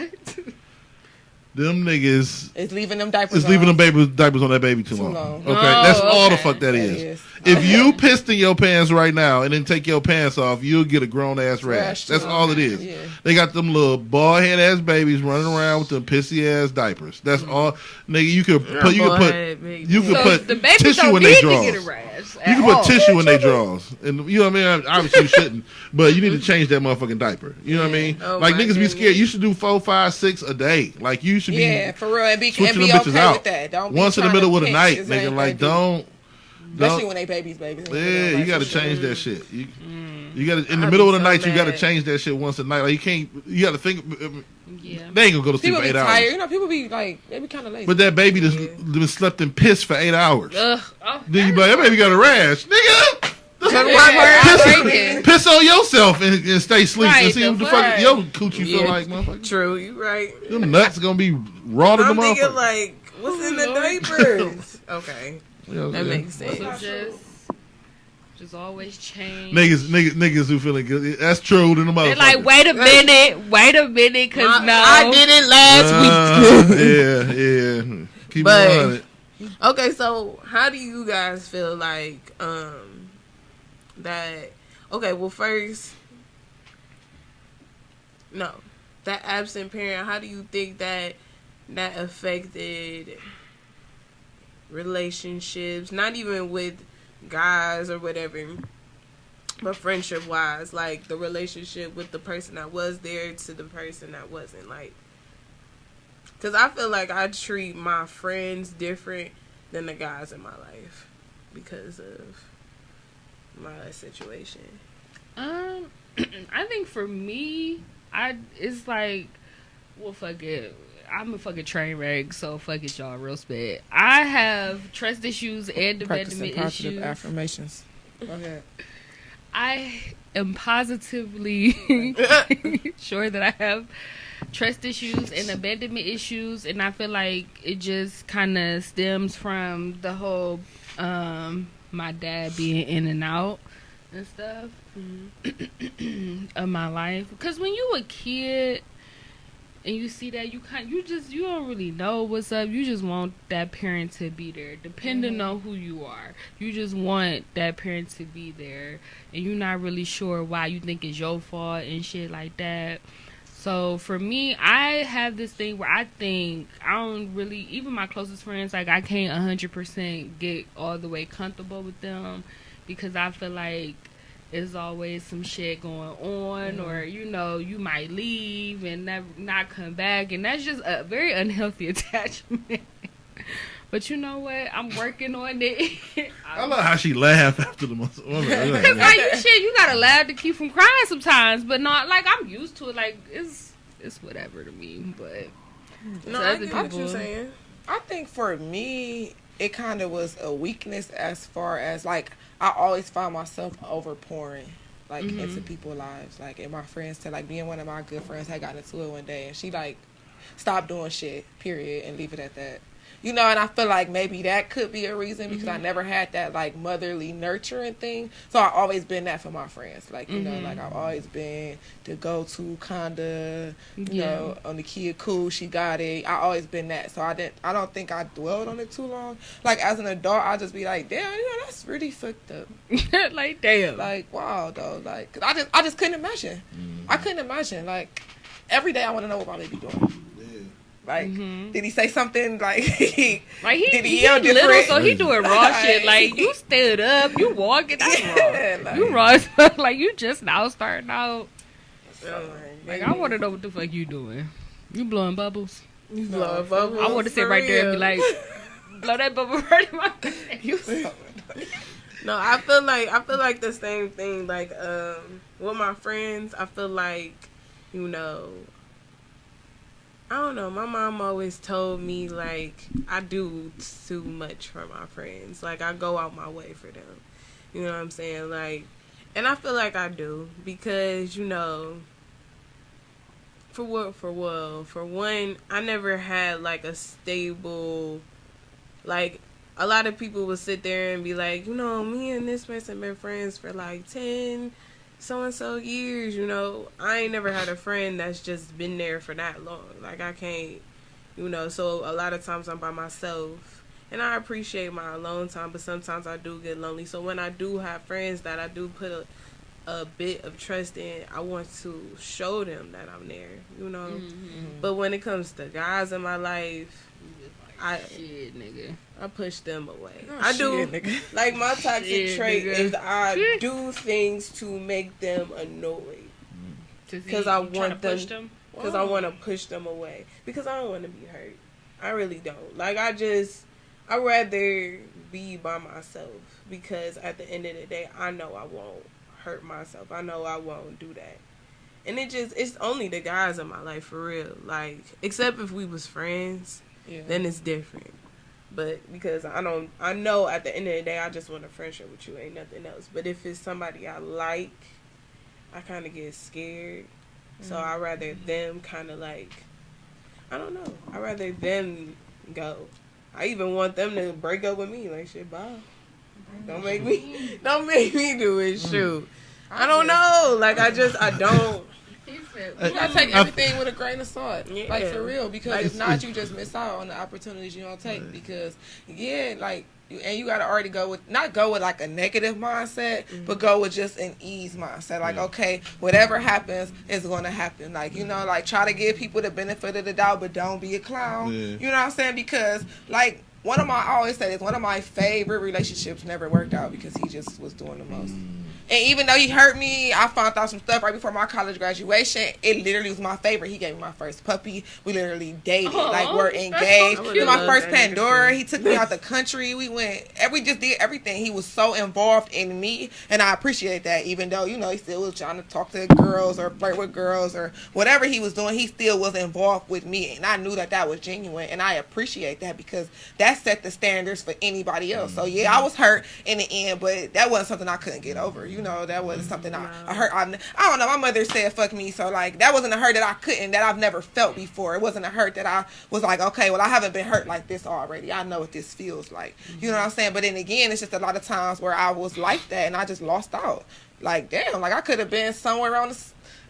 Them niggas It's leaving them diapers. is leaving on. them diapers on that baby too Too long. long. Okay, Oh, that's all the okay. fuck that That is. is. If you pissed in your pants right now and then take your pants off, you'll get a grown ass rash. Rash, That's too. all it is. Yeah. They got them little bald head ass babies running around with them pissy ass diapers. That's all, nigga. You could put you could So put the baby tissue don't in their need to drawers. get a rash. You at can put all. tissue in their drawers, and you know what I mean. Obviously, you shouldn't, but you need to change that motherfucking diaper. You know what I mean? Oh, like my niggas be goodness. scared. You should do 4, 5, 6 a day. Like you should be. Yeah, for real, and be switching okay them bitches out. with that. Don't be Once in the trying middle to of the pinch night, his nigga. ain't Like gonna do. Especially don't. when they babies. Yeah, you got to change that shit. You got to in the I'd middle be of the so night. You got to mad. change that shit once a night. Like you can't. You got to think. Yeah. They ain't gonna go to sleep People for be 8 tired. hours. You know, people be like, they be kind of lazy. But that baby just been slept in piss for 8 hours. Ugh. Oh, Then you be like, that baby got a rash, nigga. Yeah, Piss on yourself and stay asleep and Right, see the what the fuck. fuck your coochie feel Yeah. like, motherfucker. True, you right. Them nuts gonna be raw to the I'm thinking motherfucker. like, what's in the Lord. diapers? Okay, You know what that I'm saying? makes so sense. just always change. Niggas who feeling good. That's true to the motherfucker. They're like, wait a minute, cause no, I did it last week. Yeah. Keep But- it 100. Okay, so how do you guys feel like that? Okay, well, first, no, that absent parent. How do you think that affected relationships? Not even with guys or whatever, but friendship wise, like the relationship with the person that was there to the person that wasn't. Like, because I feel like I treat my friends different than the guys in my life because of my situation. I think for me, it's like, well, fuck it. I'm a fucking train wreck, so fuck it, y'all. Real spit. I have trust issues and practicing abandonment positive issues. affirmations. Go ahead. I am positively sure that I have trust issues and abandonment issues, and I feel like it just kind of stems from the whole my dad being in and out and stuff of my life. Because when you a kid and you see that, you don't really know what's up. You just want that parent to be there, depending on who you are. You just want that parent to be there, and you're not really sure why. You think it's your fault and shit like that. So for me, I have this thing where I think I don't really, even my closest friends, like I can't 100% get all the way comfortable with them because I feel like there's always some shit going on, or you might leave and never not come back, and that's just a very unhealthy attachment. But you know what? I'm working on it. I love how she laughed after the most. Cause like you gotta laugh to keep from crying sometimes, but not like I'm used to it. Like it's whatever to me. But No, to I other get what people- you're saying. I think for me, it kind of was a weakness as far as like I always found myself overpouring like into people's lives. Like, and my friends said, like, me and one of my good friends had gotten into it one day, and she like stopped doing shit, period, and leave it at that. you know, and I feel like maybe that could be a reason because I never had that like motherly nurturing thing. So I've always been that for my friends. Like, you know, like I've always been the go-to kinda, you know, on the kid cool, she got it. I always been that. So I don't think I dwelled on it too long. Like as an adult, I just be like, damn, you know, that's really fucked up. Like damn. Like wow though. Like 'cause I just couldn't imagine. I couldn't imagine. Like every day I want to know what my baby doing. Like, did he say something like? Did he yell different? Little, so he doing raw shit. Like you stood up, you walking, that's raw. Like, you raw, like you just now starting out. Like I want to know what the fuck you doing. You blowing bubbles? You blowing bubbles? I want to sit right there and be like, blow that bubble right in my face. No, I feel like the same thing. Like with my friends, I feel like, you know, I don't know. My mom always told me, like, I do too much for my friends. Like, I go out my way for them. You know what I'm saying? Like, and I feel like I do. Because, you know, for one, I never had, like, a stable, like, a lot of people would sit there and be like, you know, me and this person been friends for, like, 10 so-and-so years, you know. I ain't never had a friend that's just been there for that long. Like, I can't, you know, so a lot of times I'm by myself. And I appreciate my alone time, but sometimes I do get lonely. So when I do have friends that I do put a bit of trust in, I want to show them that I'm there, you know. But when it comes to guys in my life, shit, nigga. I push them away. Oh, I do. nigga. Like, my toxic trait nigga. is I do things to make them annoyed. Because I want them. Because I want to push them away. Because I don't want to be hurt. I really don't. Like, I'd rather be by myself. Because at the end of the day, I know I won't hurt myself. I know I won't do that. And it's only the guys in my life, for real. Like, except if we was friends. Yeah. Then it's different. But because I know at the end of the day, I just want a friendship with you, ain't nothing else. But if it's somebody I like, I kind of get scared. So I'd rather them kind of like, I don't know. I'd rather them go. I even want them to break up with me. Like, shit, bye. Don't make me do it. Shoot. I don't know. Like, I don't. You gotta take everything with a grain of salt, like for real, because like, if not, you just miss out on the opportunities you don't take. Because like, and you gotta already not go with like a negative mindset, but go with just an ease mindset. Like, okay, whatever happens is gonna happen. Like, you know, like try to give people the benefit of the doubt, but don't be a clown. You know what I'm saying? Because like I always say this, one of my favorite relationships never worked out because he just was doing the most. And even though he hurt me, I found out some stuff right before my college graduation. It literally was my favorite. He gave me my first puppy. We literally dated. Like, we're engaged. He was my first Pandora. He took me out the country. We just did everything. He was so involved in me. And I appreciate that. Even though, you know, he still was trying to talk to girls or flirt with girls or whatever he was doing, he still was involved with me. And I knew that was genuine. And I appreciate that because that set the standards for anybody else. So, yeah, I was hurt in the end, but that wasn't something I couldn't get over. You know, that wasn't something I hurt. I don't know. My mother said fuck me, so like that wasn't a hurt that I've never felt before. It wasn't a hurt that I was like, okay, well, I haven't been hurt like this already. I know what this feels like. You know what I'm saying? But then again, it's just a lot of times where I was like that and I just lost out. Like, damn, like I could have been somewhere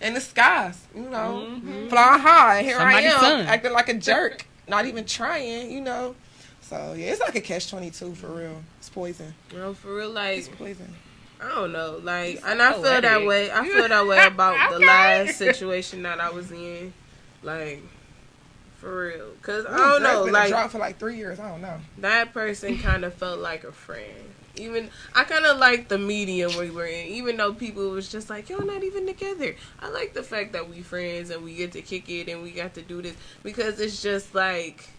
in the skies, you know, flying high. Here somebody's I am, acting like a jerk, not even trying, you know. So yeah, it's like a catch-22 for real. It's poison. Well, for real, like it's poison. I don't know, like, and I feel that way. I feel that way about the last situation that I was in, like, for real. Cause I don't know, like, dropped for like 3 years. I don't know. That person kind of felt like a friend. Even I kind of like the medium we were in, even though people was just like, y'all not even together. I like the fact that we friends and we get to kick it and we got to do this because it's just like.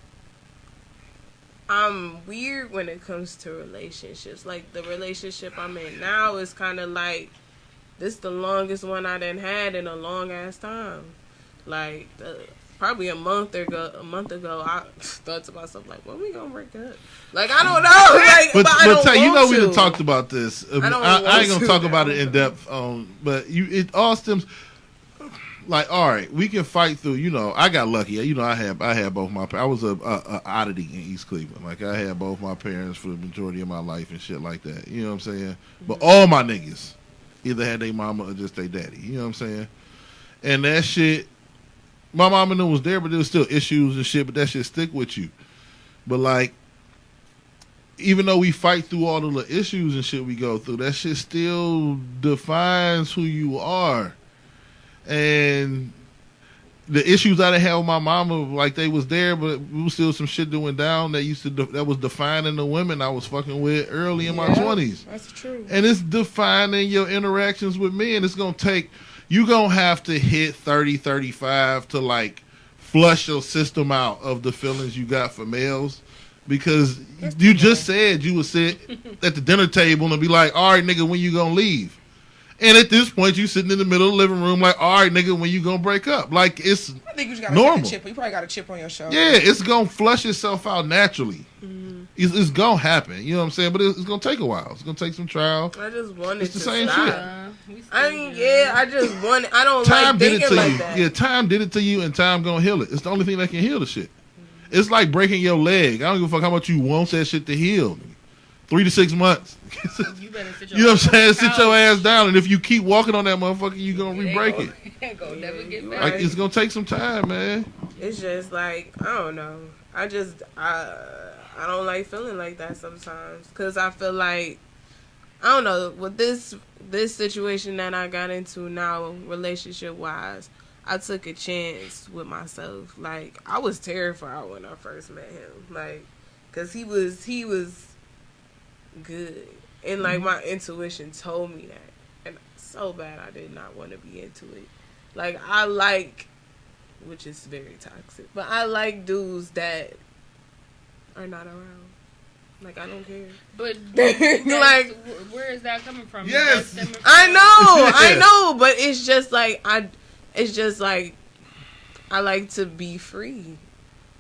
I'm weird when it comes to relationships. Like, the relationship I'm in now is kind of like, this the longest one I done had in a long-ass time. Like, probably a month ago, I thought to myself, like, when we gonna break up? Like, I don't know. Like, but I don't you know, we done talked about this. I ain't gonna talk about it in depth, but it all stems... like, all right, we can fight through. You know, I got lucky. You know, I had both my. I was a oddity in East Cleveland. Like, I had both my parents for the majority of my life and shit like that. You know what I'm saying? Mm-hmm. But all my niggas either had their mama or just their daddy. You know what I'm saying? And that shit, my mama knew was there, but there was still issues and shit. But that shit stick with you. But like, even though we fight through all of the issues and shit we go through, that shit still defines who you are. And the issues I had with my mama, like, they was there, but it was still some shit doing down that was defining the women I was fucking with early in my 20s. That's true. And it's defining your interactions with men. It's going to take, you going to have to hit 30, 35 to, like, flush your system out of the feelings you got for males. Because you just said you would sit at the dinner table and be like, all right, nigga, when you going to leave? And at this point, you sitting in the middle of the living room like, all right, nigga, when you gonna break up? Like, it's normal. I think you just gotta chip. You probably got a chip on your shoulder. Yeah, it's gonna flush itself out naturally. Mm-hmm. It's gonna happen. You know what I'm saying? But it's gonna take a while. It's gonna take some trial. I just wanted it's the to same stop. Shit. I mean, yeah, I just wanted. I don't time like thinking like you. that. Yeah, time did it to you, and time gonna heal it. It's the only thing that can heal the shit. Mm-hmm. It's like breaking your leg. I don't give a fuck how much you want that shit to heal. 3 to 6 months. You better sit you know what I'm saying? Sit your ass down, and if you keep walking on that motherfucker, you gonna re-break it. Ain't gonna never get back. Like, it's gonna take some time, man. It's just like, I don't know. I don't like feeling like that sometimes, because I feel like, I don't know, with this situation that I got into now, relationship wise, I took a chance with myself. Like, I was terrified when I first met him, like, because he was good, and like, my intuition told me that, and so bad I did not want to be into it. Like, I like, which is very toxic, but I like dudes that are not around. Like, I don't care. But like, where is that coming from? Yes, I know, but it's just like I like to be free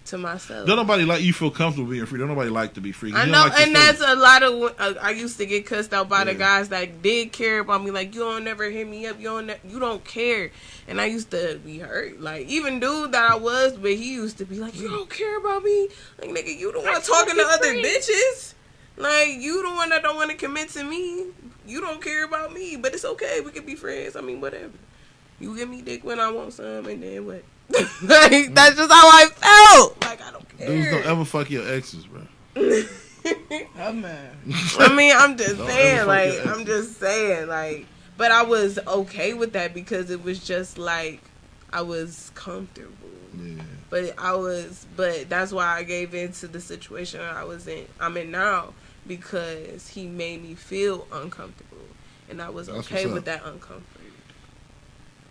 to myself. Don't nobody like you feel comfortable being free. Don't nobody like to be free. I know, like, and that's a lot of. I used to get cussed out by the guys that did care about me. Like, you don't never hit me up. You don't care. And I used to be hurt. Like, even dude that I was, but he used to be like, you don't care about me. Like, nigga, you the one talking to other bitches. Like, you the one that don't want to commit to me. You don't care about me, but it's okay. We can be friends. I mean, whatever. You give me dick when I want some, and then what? Like, that's just how I felt. Like, I don't care. Dudes don't ever fuck your exes, bro. Oh, man. I mean, I'm just saying, like, but I was okay with that because it was just like, I was comfortable. Yeah. But that's why I gave in to the situation I'm in now, because he made me feel uncomfortable, and I was okay with that uncomfort.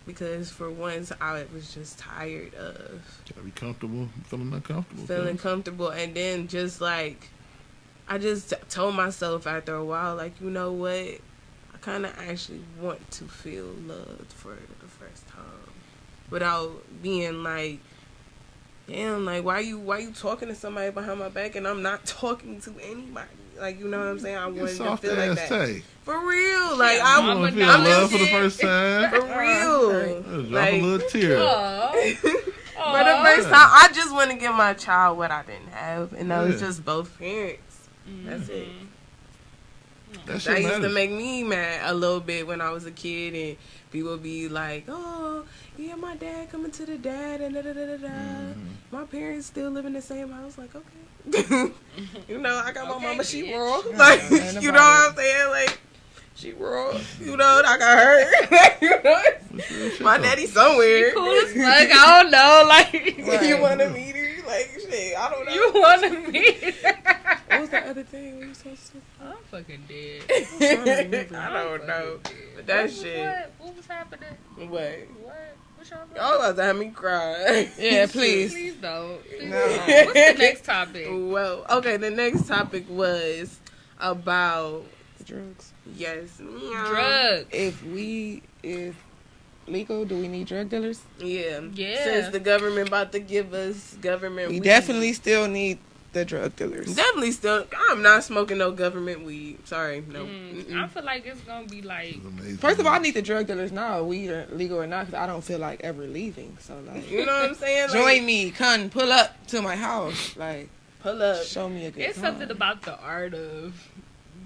Because for once, I was just tired of be comfortable, feeling uncomfortable, feeling comfortable, and then just like, I just told myself after a while, like, you know what, I kind of actually want to feel loved for the first time, without being like, damn, like, why you talking to somebody behind my back and I'm not talking to anybody? Like, you know what I'm saying? I wanted to feel like that. Tay. For real. Like, I want to feel love for the first time. For real. Drop a little tear. For the first time, I just want to give my child what I didn't have. And that was just both parents. That's it. That used to make me mad a little bit when I was a kid, and people be like, oh, yeah, my dad coming to the dad, and da-da-da-da-da. My parents still live in the same house. Like, okay. You know, I got my mama, she raw. Like, you know what I'm saying? Like, she raw. You know, I got her. You know? My daddy somewhere. She cool as fuck. I don't know. Like, you want to meet her? Like, shit, I don't know. You want to meet her? What was the other thing? What you supposed to say? I'm fucking dead. I don't know. But that shit. What was happening? What? What's y'all about to have me cry. Yeah, please. Please don't. No. What's the next topic? Well, okay, the next topic was about drugs. Yes. Drugs. If weed is legal, do we need drug dealers? Yeah. Yeah. Since the government about to give us government we weed. definitely still need the drug dealers. Definitely still. I'm not smoking no government weed. Sorry, no. I feel like it's gonna be like. First of all, I need the drug dealers now, weed or legal or not, because I don't feel like ever leaving. So like, you know what I'm saying? Like, join me, come pull up to my house, like pull up, show me a good. It's time. something about the art of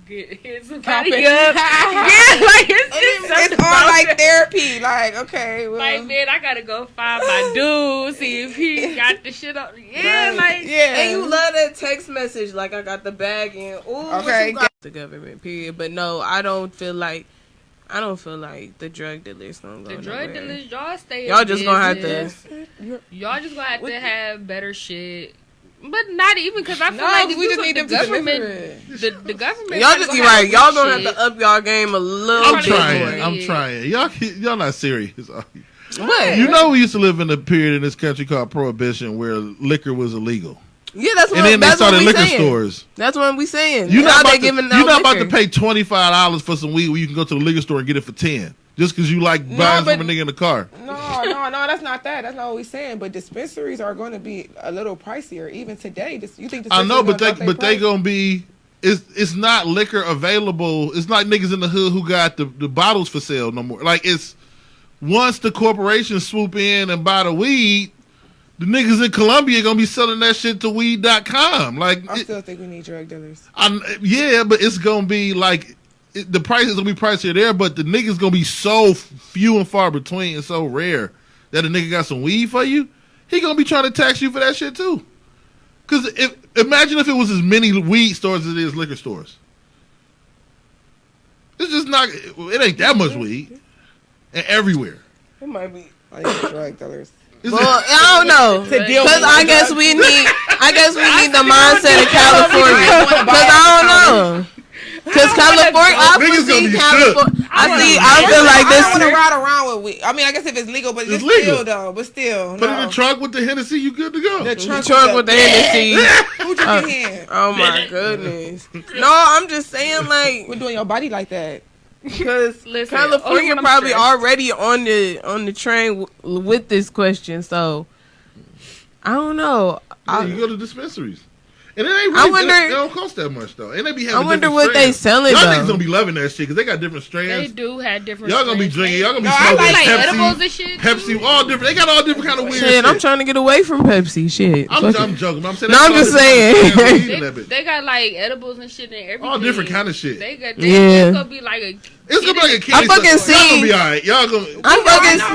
hit somebody Copping. up. Yeah, like it's all like therapy. Like, okay, well, like, man, I gotta go find my dude, see if he got the shit up. Yeah, right. like, yeah. And you love that text message, like I got the bag in. Ooh, okay, what you got? The government, period. But no, I don't feel like the drug dealers gonna go the drug nowhere. dealers, y'all stay. Y'all just gonna have to. to. Y'all just gonna have to have better shit. But not even because I feel no, like we just need them to government. deliver The government. Y'all just right. Y'all gonna have to up y'all game a little bit more. I'm trying. Y'all not serious. What? You know, we used to live in a period in this country called Prohibition where liquor was illegal. Yeah, that's what. And then they that's started what we liquor saying. stores. That's what we saying. You're not liquor. about to pay $25 for some weed where you can go to the liquor store and get it for $10 just because you like buying from a nigga in the car. No, that's not that. That's not what we're saying. But dispensaries are going to be a little pricier even today. You think? I know, but they gonna be. It's not liquor available. It's not niggas in the hood who got the bottles for sale no more. Like it's once the corporations swoop in and buy the weed, the niggas in Colombia gonna be selling that shit to weed.com. Like I still think we need drug dealers. Yeah, but it's gonna be like. The price is gonna be pricier there, but the niggas gonna be so few and far between and so rare that a nigga got some weed for you, he gonna be trying to tax you for that shit too. Cause imagine if it was as many weed stores as it is liquor stores. It's just not. It ain't that much weed, and everywhere. It might be. I need drug dealers. Well, I don't know. Because I guess we need the mindset of California. Because I don't know. Because California, I feel like this. I don't want to ride around with weed. I mean, I guess if it's legal, but it's legal though. But still, put it in the trunk with the Hennessy, you good to go. The trunk with the Hennessy. Who drinking here? Oh my goodness. No, I'm just saying, like, we're doing your body like that. Because California probably already on the train with this question, so I don't know. You go to dispensaries. And it ain't really, they don't cost that much though. And they be having I wonder what strands. they selling. Y'all niggas gonna be loving that shit because they got different strands. They do have different. Y'all gonna be drinking. Y'all gonna be smoking like Pepsi, edibles and shit. Pepsi, all different. They got all different kind of weird shit. I'm trying to get away from Pepsi. Shit. I'm joking. I'm saying. No, I'm just saying. They got like edibles and shit and everything. All different kind of shit. They got. It's gonna be like a. It's gonna be like a candy. I fucking see. Y'all gonna be alright. Y'all gonna. I'm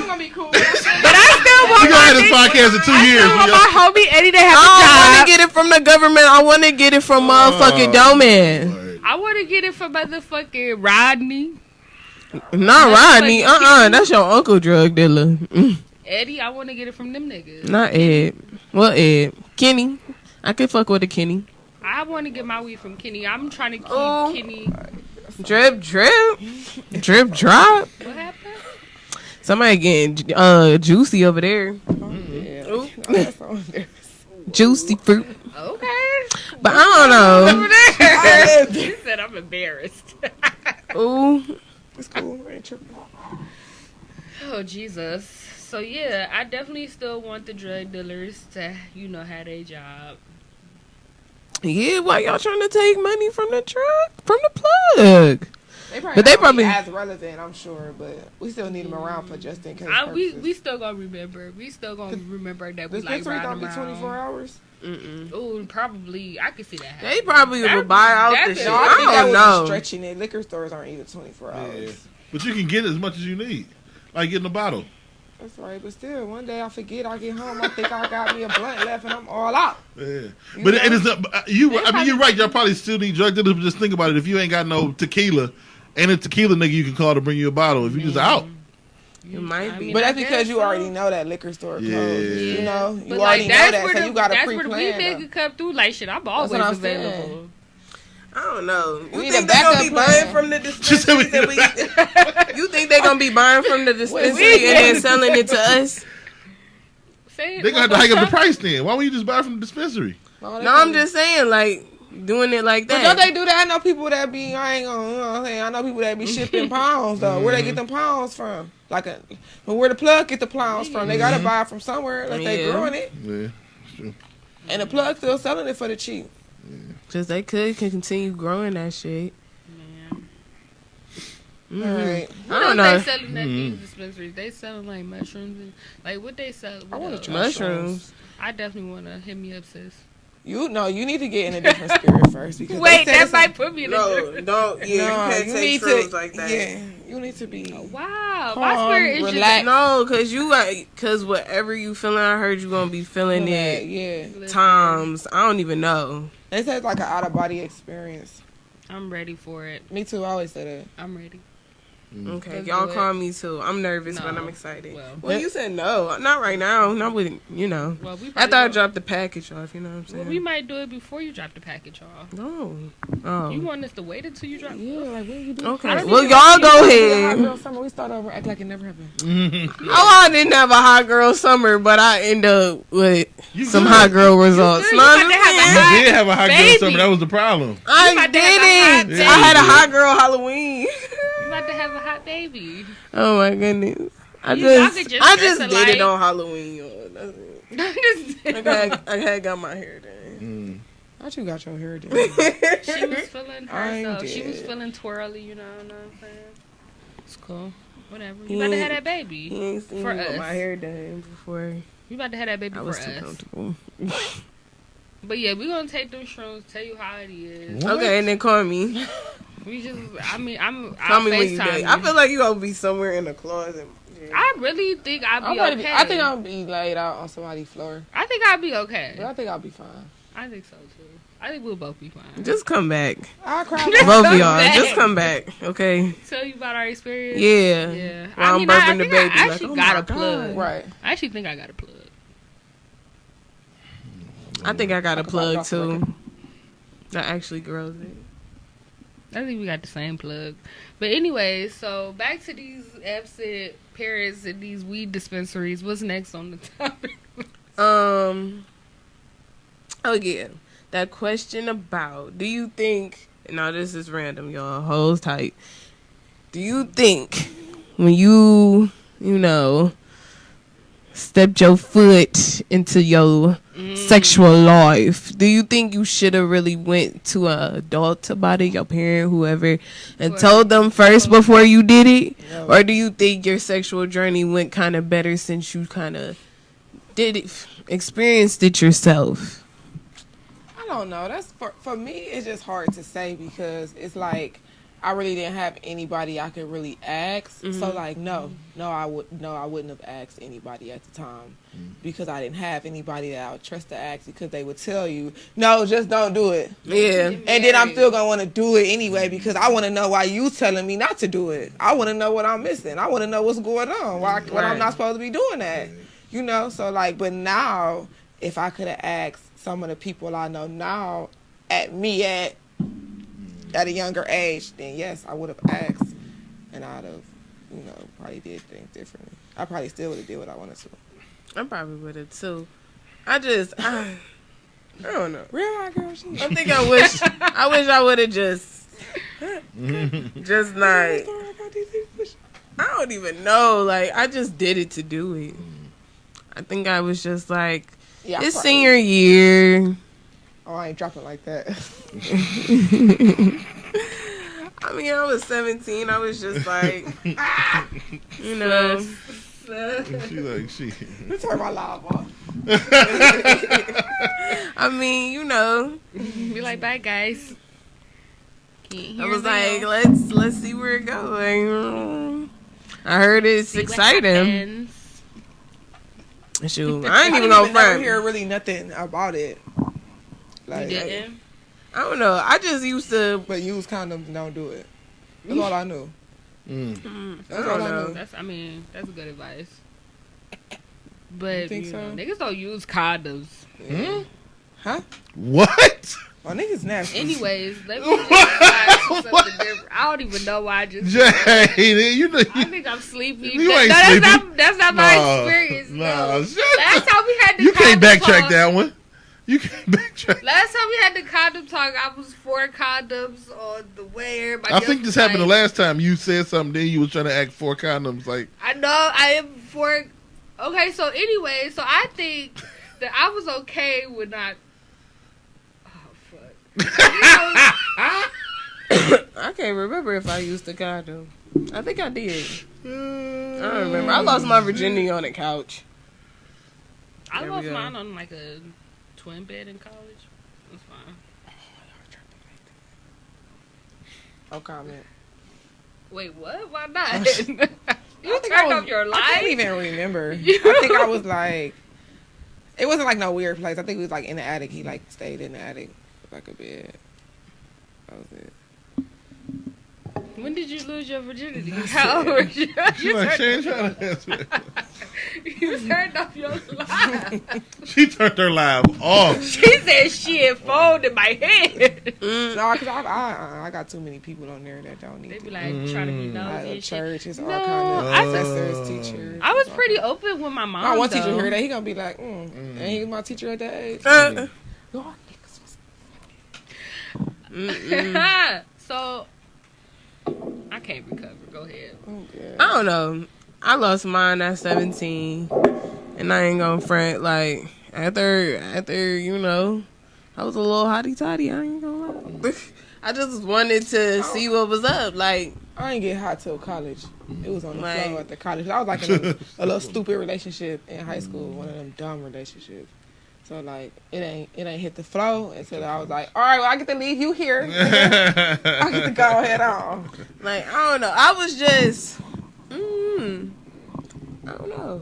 gonna be cool. But I still want. We gonna have this podcast in 2 years. I want my homie Eddie to have a job. I don't want to get it from the government. I want to get it from motherfucking Doman. I want to get it from motherfucking Rodney. Not Rodney. That's your uncle drug dealer. Eddie, I want to get it from them niggas. Not Ed. Well, Ed. Kenny. I can fuck with a Kenny. I want to get my weed from Kenny. I'm trying to keep Kenny. Drip, drip. Drip, drop. What happened? Somebody getting juicy over there. Oh, yeah. Juicy fruit. Okay. But I don't know. He said I'm embarrassed. Ooh. It's cool. I ain't tripping. Oh, Jesus. So, yeah, I definitely still want the drug dealers to, have their job. Yeah, why y'all trying to take money from the truck? From the plug? They probably as relevant, I'm sure, but we still need them around for just in case. We still gonna remember. We still gonna remember that we like riding around. Don't be 24 hours. Oh, probably. I can see that happening. They probably would buy out the shit. No, I don't know. Stretching it. Liquor stores aren't even 24 hours. Yeah. But you can get as much as you need, like getting a bottle. That's right, but still, one day I forget. I get home, I think I got me a blunt left, and I'm all out. Yeah, but it is you're right. Y'all probably still need drug dealers. But just think about it. If you ain't got no tequila, ain't a tequila nigga you can call to bring you a bottle. If you just out, it might be. But that's because you already know that liquor store closed. Yeah. You know, you but already know that, so you got to that's pre-plan. where the weed nigga come through. Like shit, I'm always available. I don't know. You think they're gonna be buying from the dispensary? You think they're gonna be buying from the dispensary and then selling it to us? They're gonna have to hike up the price then. Why won't you just buy from the dispensary? No, I'm just saying, like, doing it like that. But don't they do that? I know people that be, I know people that be shipping pounds, though. Where they get them pounds from? But where the plug get the pounds from? They gotta buy it from somewhere unless they growing it. Yeah, that's true. And the plug still selling it for the cheap. Because they can continue growing that shit. All right. I don't know. They selling at these dispensaries. They selling like mushrooms and like what they sell. I want to try mushrooms. I definitely want to hit me up, sis. You need to get in a different spirit first. Because wait, that might put me in a different. Don't. Yeah, you can't take shrooms like that. Yeah, you need to be. Wow, my spirit is relaxed. Cause whatever you feeling, I heard you gonna be feeling it. Yeah. Times I don't even know. They say it's like an out of body experience. I'm ready for it. Me too. I always say that. I'm ready. Okay, Let's y'all call me too. I'm nervous, No. but I'm excited. Well, You said no, not right now. Not with Well, after I drop the package off, you know what I'm saying. Well, we might do it before you drop the package off. No. Oh. You want us to wait until you drop? Yeah, like what you do? Okay. Well, y'all go ahead. Hot girl summer. We start over. Act like it never happened. Oh, I didn't have a hot girl summer, but I end up with some hot girl results. You No, did. I'm You just saying. You did have a hot girl baby. summer. That was the problem. I didn't. Yeah, I had a you did. hot girl Halloween. You about to have a hot baby. Oh my goodness. I y'all could just I dress just did alike. it on Halloween. Yo. That's it. I had got my hair done. How'd you got your hair done? She was feeling I herself. She was did. feeling twirly, you know what I'm saying? It's cool. Whatever. You about to have that baby. He ain't seen For me with us. my hair done before. You about to have that baby I for was too us. comfortable. But yeah, we gonna take them shrooms, tell you how it is. What? Okay, and then call me. We just, I'm Call me when you FaceTime day. you. I feel like you gonna be somewhere in the closet. I really think I'll be okay. I think I'll be laid out on somebody's floor. I think I'll be okay. But I think I'll be fine. I think so too. I think we'll both be fine. Just come back. I'll cry. Both of y'all. back. Just come back. Okay. Tell you about our experience. Yeah. Yeah. While I'm I burping the think baby. I like, actually oh got my a plug. God. Right. I actually think I got a plug. I think I got a Talk about plug Dr. too. That actually grows it. I think we got the same plug. But anyways, so back to these absent parents and these weed dispensaries. What's next on the topic? Oh yeah, that question about, do you think, now this is random, y'all, hold tight. Do you think when you stepped your foot into your sexual life, do you think you should have really went to an adult about it, your parent, whoever, and told them first before you did it? Or do you think your sexual journey went kind of better since you kind of experienced it yourself? I don't know. That's for me. It's just hard to say because it's like I really didn't have anybody I could really ask. So like, no, I wouldn't have asked anybody at the time because I didn't have anybody that I would trust to ask because they would tell you, no, just don't do it. Yeah. And then I'm still gonna want to do it anyway because I want to know why you telling me not to do it. I want to know what I'm missing. I want to know what's going on. Why I'm not supposed to be doing that. You know. So like, but now if I could have asked some of the people I know now at a younger age, then yes, I would have asked, and I'd have, probably did things differently. I probably still would have did what I wanted to. I probably would have too. I don't know. Real hot girl shit. I think I wish I would have just not. I don't even know. Like, I just did it to do it. I think I was just like, Yeah, it's senior year. Oh, I ain't dropping like that. I mean, I was 17. I was just like, you know. She like, she. Turn my live off. I mean, you know. Be like, bye, guys. I was like, let's see where it goes. I heard it's exciting. Shoot, I ain't even gonna never front. hear really nothing about it. Like, You didn't? I don't know. I just used to. but use condoms, don't do it. That's all I knew. That's I all don't I know. knew. That's good advice. But think so? niggas don't use condoms. Huh? What? Oh, niggas nasty. Anyways, let me just something different. I don't even know why I just. Jay, I think I'm sleepy. You ain't That's not my Nah, experience. nah, No. shut Last time we had the You can't condom backtrack talk, that one. You can't backtrack. Last time we had the condom talk, I was for condoms on the way everybody I think else this was happened the like, last time you said something. Then you was trying to act for condoms. Like, I know I am for. Okay, so anyway, so I think that I was okay with not. Oh fuck! I can't remember if I used the condom. I think I did. I don't remember. I lost my virginity on the couch. I There we lost go. mine on like a twin bed in college. That's fine. No comment. Wait, what? Why not? I you think I turned was- off your I light? can't even remember. I think I was like, it wasn't like no weird place. I think it was like in the attic. He like stayed in the attic, like a bed. That was it. When did you lose your virginity? How old were you? She like, she ain't trying to answer. You turned off your light. She turned her live off. She said shit fold in my head. No, because I got too many people on there that don't need They to. be like trying to be nosy Like and a shit. church, it's all No, kind of I- professors, teachers. I was pretty open with my mom. My one though. teacher heard that, he gonna be like, and he was my teacher at that age. Y'all niggas was So I can't recover. Go ahead. good. I don't know. I lost mine at 17, and I ain't gonna front. Like after you know, I was a little hotty toddy. I ain't gonna lie. I just wanted to see what was up. Like I didn't get hot till college. It was on the Like- floor at the college. I was like in a little stupid relationship in high school, one of them dumb relationships. So like it ain't hit the flow until I was like, all right, well I get to leave you here. I get to go head on. I don't know. I was just, I don't know.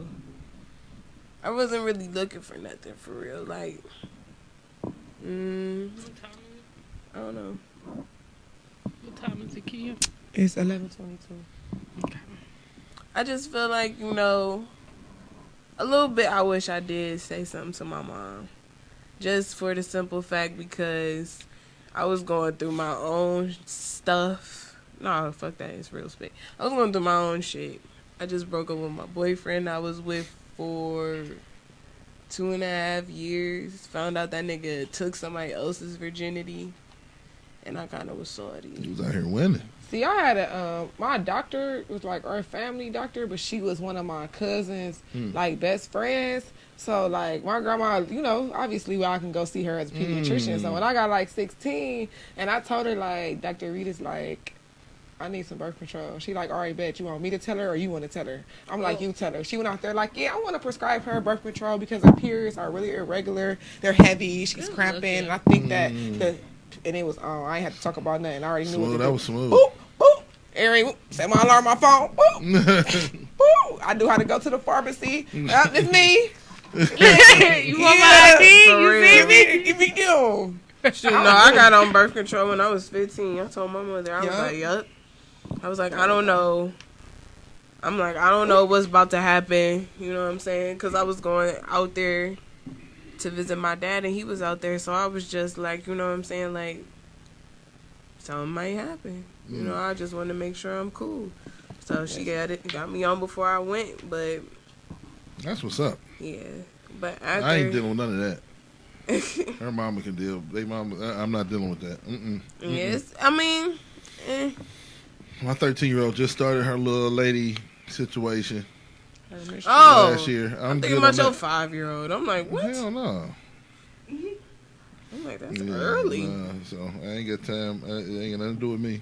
I wasn't really looking for nothing for real. Like, What I don't know. time is it, Kia? It's 11:22. I just feel like, you know, a little bit I wish I did say something to my mom. Just for the simple fact because I was going through my own stuff. No, fuck that. It's real spit. I was going through my own shit. I just broke up with my boyfriend I was with for 2.5 years. Found out that nigga took somebody else's virginity. And I kind of was salty. He was out here winning. See, I had my doctor was like our family doctor, but she was one of my cousins, like best friends. So like my grandma, you know, obviously I can go see her as a pediatrician. So when I got like 16, and I told her like, Dr. Rita's like, I need some birth control. She like, all right, bet, you want me to tell her or you want to tell her? I'm like, you tell her. She went out there like, yeah, I want to prescribe her birth control because her periods are really irregular. They're heavy. She's cramping. And I think that and it was I ain't had to talk about nothing. I already knew what to Smooth. do. That was smooth. Boop, boop. Erin, set my alarm on my phone. Boop, boop. I knew how to go to the pharmacy. It's me. You want my ID? for You real. see me? Give me you. Shoot, no, I got on birth control when I was 15. I told my mother, I was Yup. like, yup. I was like, I don't know. I'm like, I don't know what's about to happen. You know what I'm saying? Because I was going out there to visit my dad, and he was out there. So I was just like, you know what I'm saying? Like, something might happen. You know, I just wanted to make sure I'm cool. So she got me on before I went. But, That's what's up. yeah. But after... I ain't dealing with none of that. Her mama can deal. They mama, I'm not dealing with that. Yes. I mean... My 13-year-old just started her little lady situation Oh, last year. I'm thinking good about on your that. 5-year-old. I'm like, what? Hell no. I'm like, that's Yeah, early. nah, so I ain't got time. It ain't got nothing to do with me.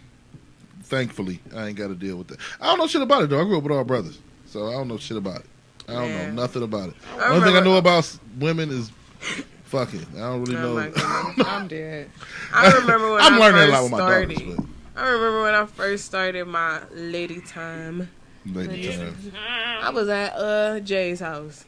Thankfully, I ain't got to deal with that. I don't know shit about it though. I grew up with all brothers, so I don't know shit about it. I don't know Man. nothing about it. I One thing I remember- know about women is fucking. I don't really Oh know. my goodness. I'm dead. I remember when I'm I learning a first lot with my started. daughters, but I remember when I first started my lady time. lady time. I was at Jay's house.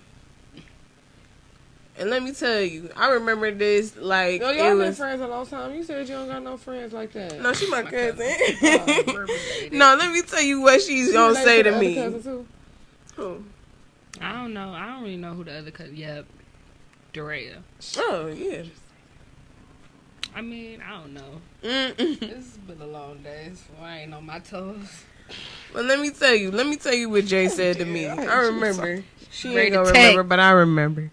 And let me tell you, I remember this like No, it y'all been was. friends a long time. You said you don't got no friends like that. No, she my cousin. Related. No, let me tell you what she's gonna related say the to other me. cousin, too? Who? I don't know. I don't really know who the other cousin. Yep, Dorea. Oh yeah. I mean, I don't know. Mm-mm. It's been a long day, so I ain't on my toes. Well, let me tell you what Jay said to me. I remember. She Ready ain't to gonna take. remember, but I remember.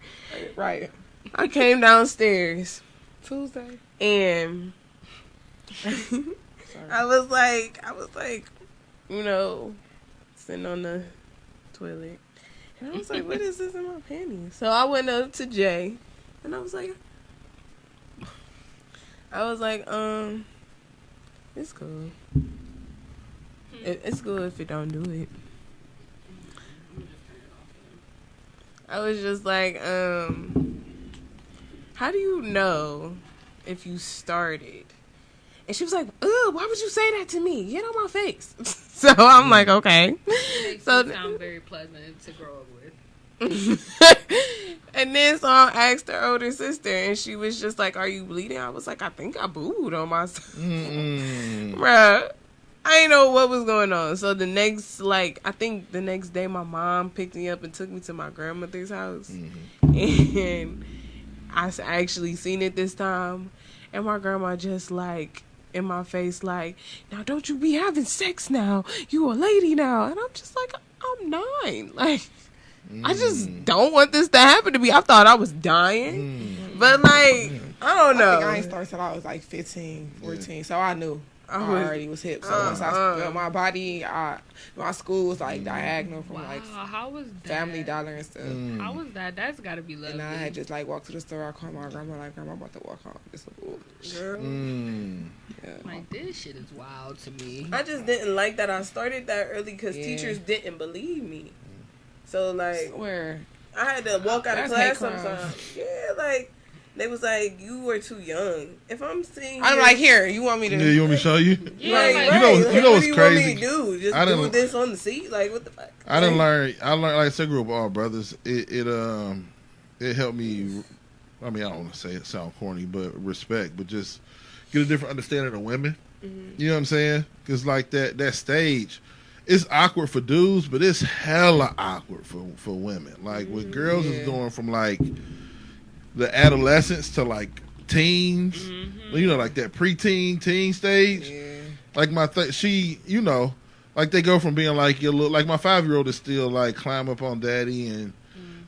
Right. I came downstairs Tuesday. and I was like, you know, sitting on the toilet. And I was like, what is this in my panties? So I went up to Jay And I was like, it's cool. It's cool if it don't do it. I was just like, how do you know if you started? And she was like, ugh, why would you say that to me? Get on my face. So I'm like, okay. It makes So it sound very pleasant to grow up with. And then so I asked her older sister, and she was just like, are you bleeding? I was like, I think I booed on myself. Bruh. I didn't know what was going on. So the next, I think the next day my mom picked me up and took me to my grandmother's house. And I actually seen it this time. And my grandma just in my face now don't you be having sex now. You a lady now. And I'm just like, I'm 9. I just don't want this to happen to me. I thought I was dying. But I don't know. I think I ain't started till I was 15, 14. So I knew. I already was hip. So once I felt my body, my school was diagonal from how was that? Family Dollar and stuff. How was that? That's gotta be lovely. And I had just walked to the store. I called my grandma, Grandma, I'm about to walk home. This is cool. Girl. Yeah. This shit is wild to me. I just didn't like that I started that early because teachers didn't believe me. So Where? I had to walk out of That's class hate crime. sometimes. Yeah, they was like, you were too young. If I'm seeing I'm here, you want me to? Yeah, you want me to show you? Right. You know what what's do you crazy? want me to do? Just do this on the seat? What the fuck? I learned, like I said, grew up all brothers. It helped me. I mean, I don't want to say it sound corny, but respect, but just get a different understanding of women. You know what I'm saying? Because that stage, it's awkward for dudes, but it's hella awkward for women. What girls is doing from the adolescence to teens, you know, that preteen, teen stage. Yeah. She, you know, they go from being your little, my 5-year-old is still climb up on daddy, and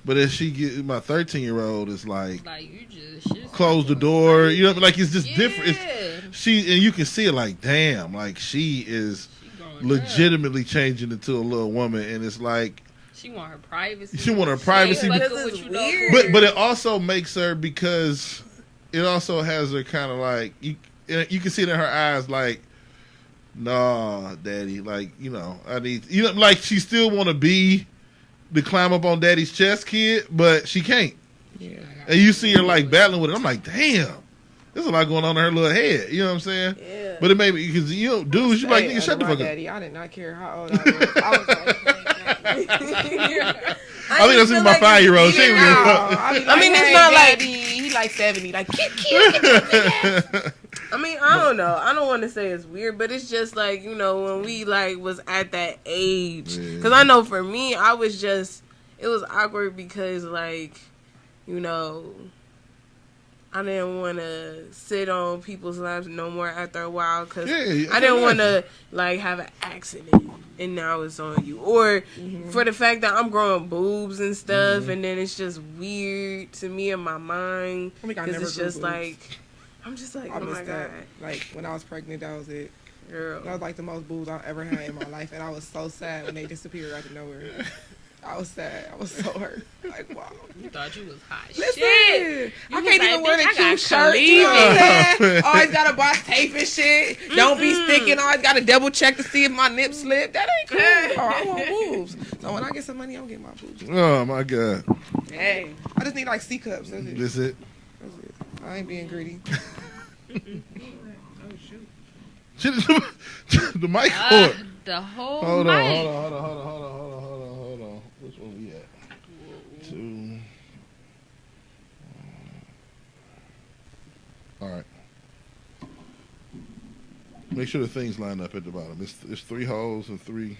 but as she get, my 13-year-old is you just close the door, you know, it's just different. And you can see it damn, she is legitimately changing into a little woman, and it's she want her privacy. She want her privacy. But it also makes her, because it also has her kind of you can see it in her eyes nah, daddy, you know, I need, you know, she still want to be the climb up on daddy's chest kid, but she can't. Yeah. And you see her battling with it. I'm damn, there's a lot going on in her little head. You know what I'm saying? Yeah. But it made me, because dudes, you nigga, shut the fuck up. Daddy, I did not care how old I was. I think that's even my 5-year-old. She ain't I mean, it's not he 70. I mean, I don't know. I don't want to say it's weird, but it's just you know, when we was at that age. Because I know for me, I was just, it was awkward because you know, I didn't want to sit on people's laps no more after a while because I didn't want to have an accident and now it's on you, or for the fact that I'm growing boobs and stuff, and then it's just weird to me in my mind because it's just I'm just oh my god, when I was pregnant, that was it. Girl, that was the most boobs I ever had in my life, and I was so sad when they disappeared out of nowhere. I was sad. I was so hurt. Wow. You thought you was hot. Listen, shit. I can't even wear the cute shirt. You know what I'm saying? Always got to box tape and shit. Don't be sticking. Always got to double check to see if my nip slipped. That ain't cool. I want boobs. So when I get some money, I'm getting my boobs. Oh my god. Hey, I just need C cups. That's it. That's it. I ain't being greedy. The mic cord. The whole hold mic. On. Hold on. Which one we at? 2. All right. Make sure the things line up at the bottom. It's 3 holes and 3.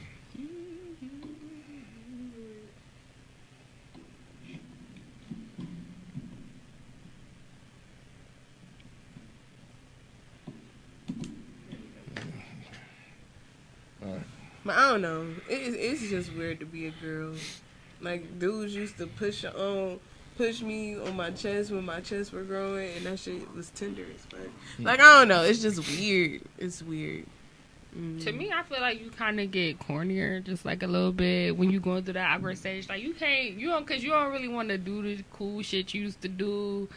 But I don't know. It's just weird to be a girl. Dudes used to push me on my chest when my chest were growing, and that shit was tender as fuck. I don't know. It's just weird. It's weird. To me, I feel like you kind of get cornier, just like a little bit when you going through that awkward stage. Like you don't, cause you don't really want to do the cool shit you used to do.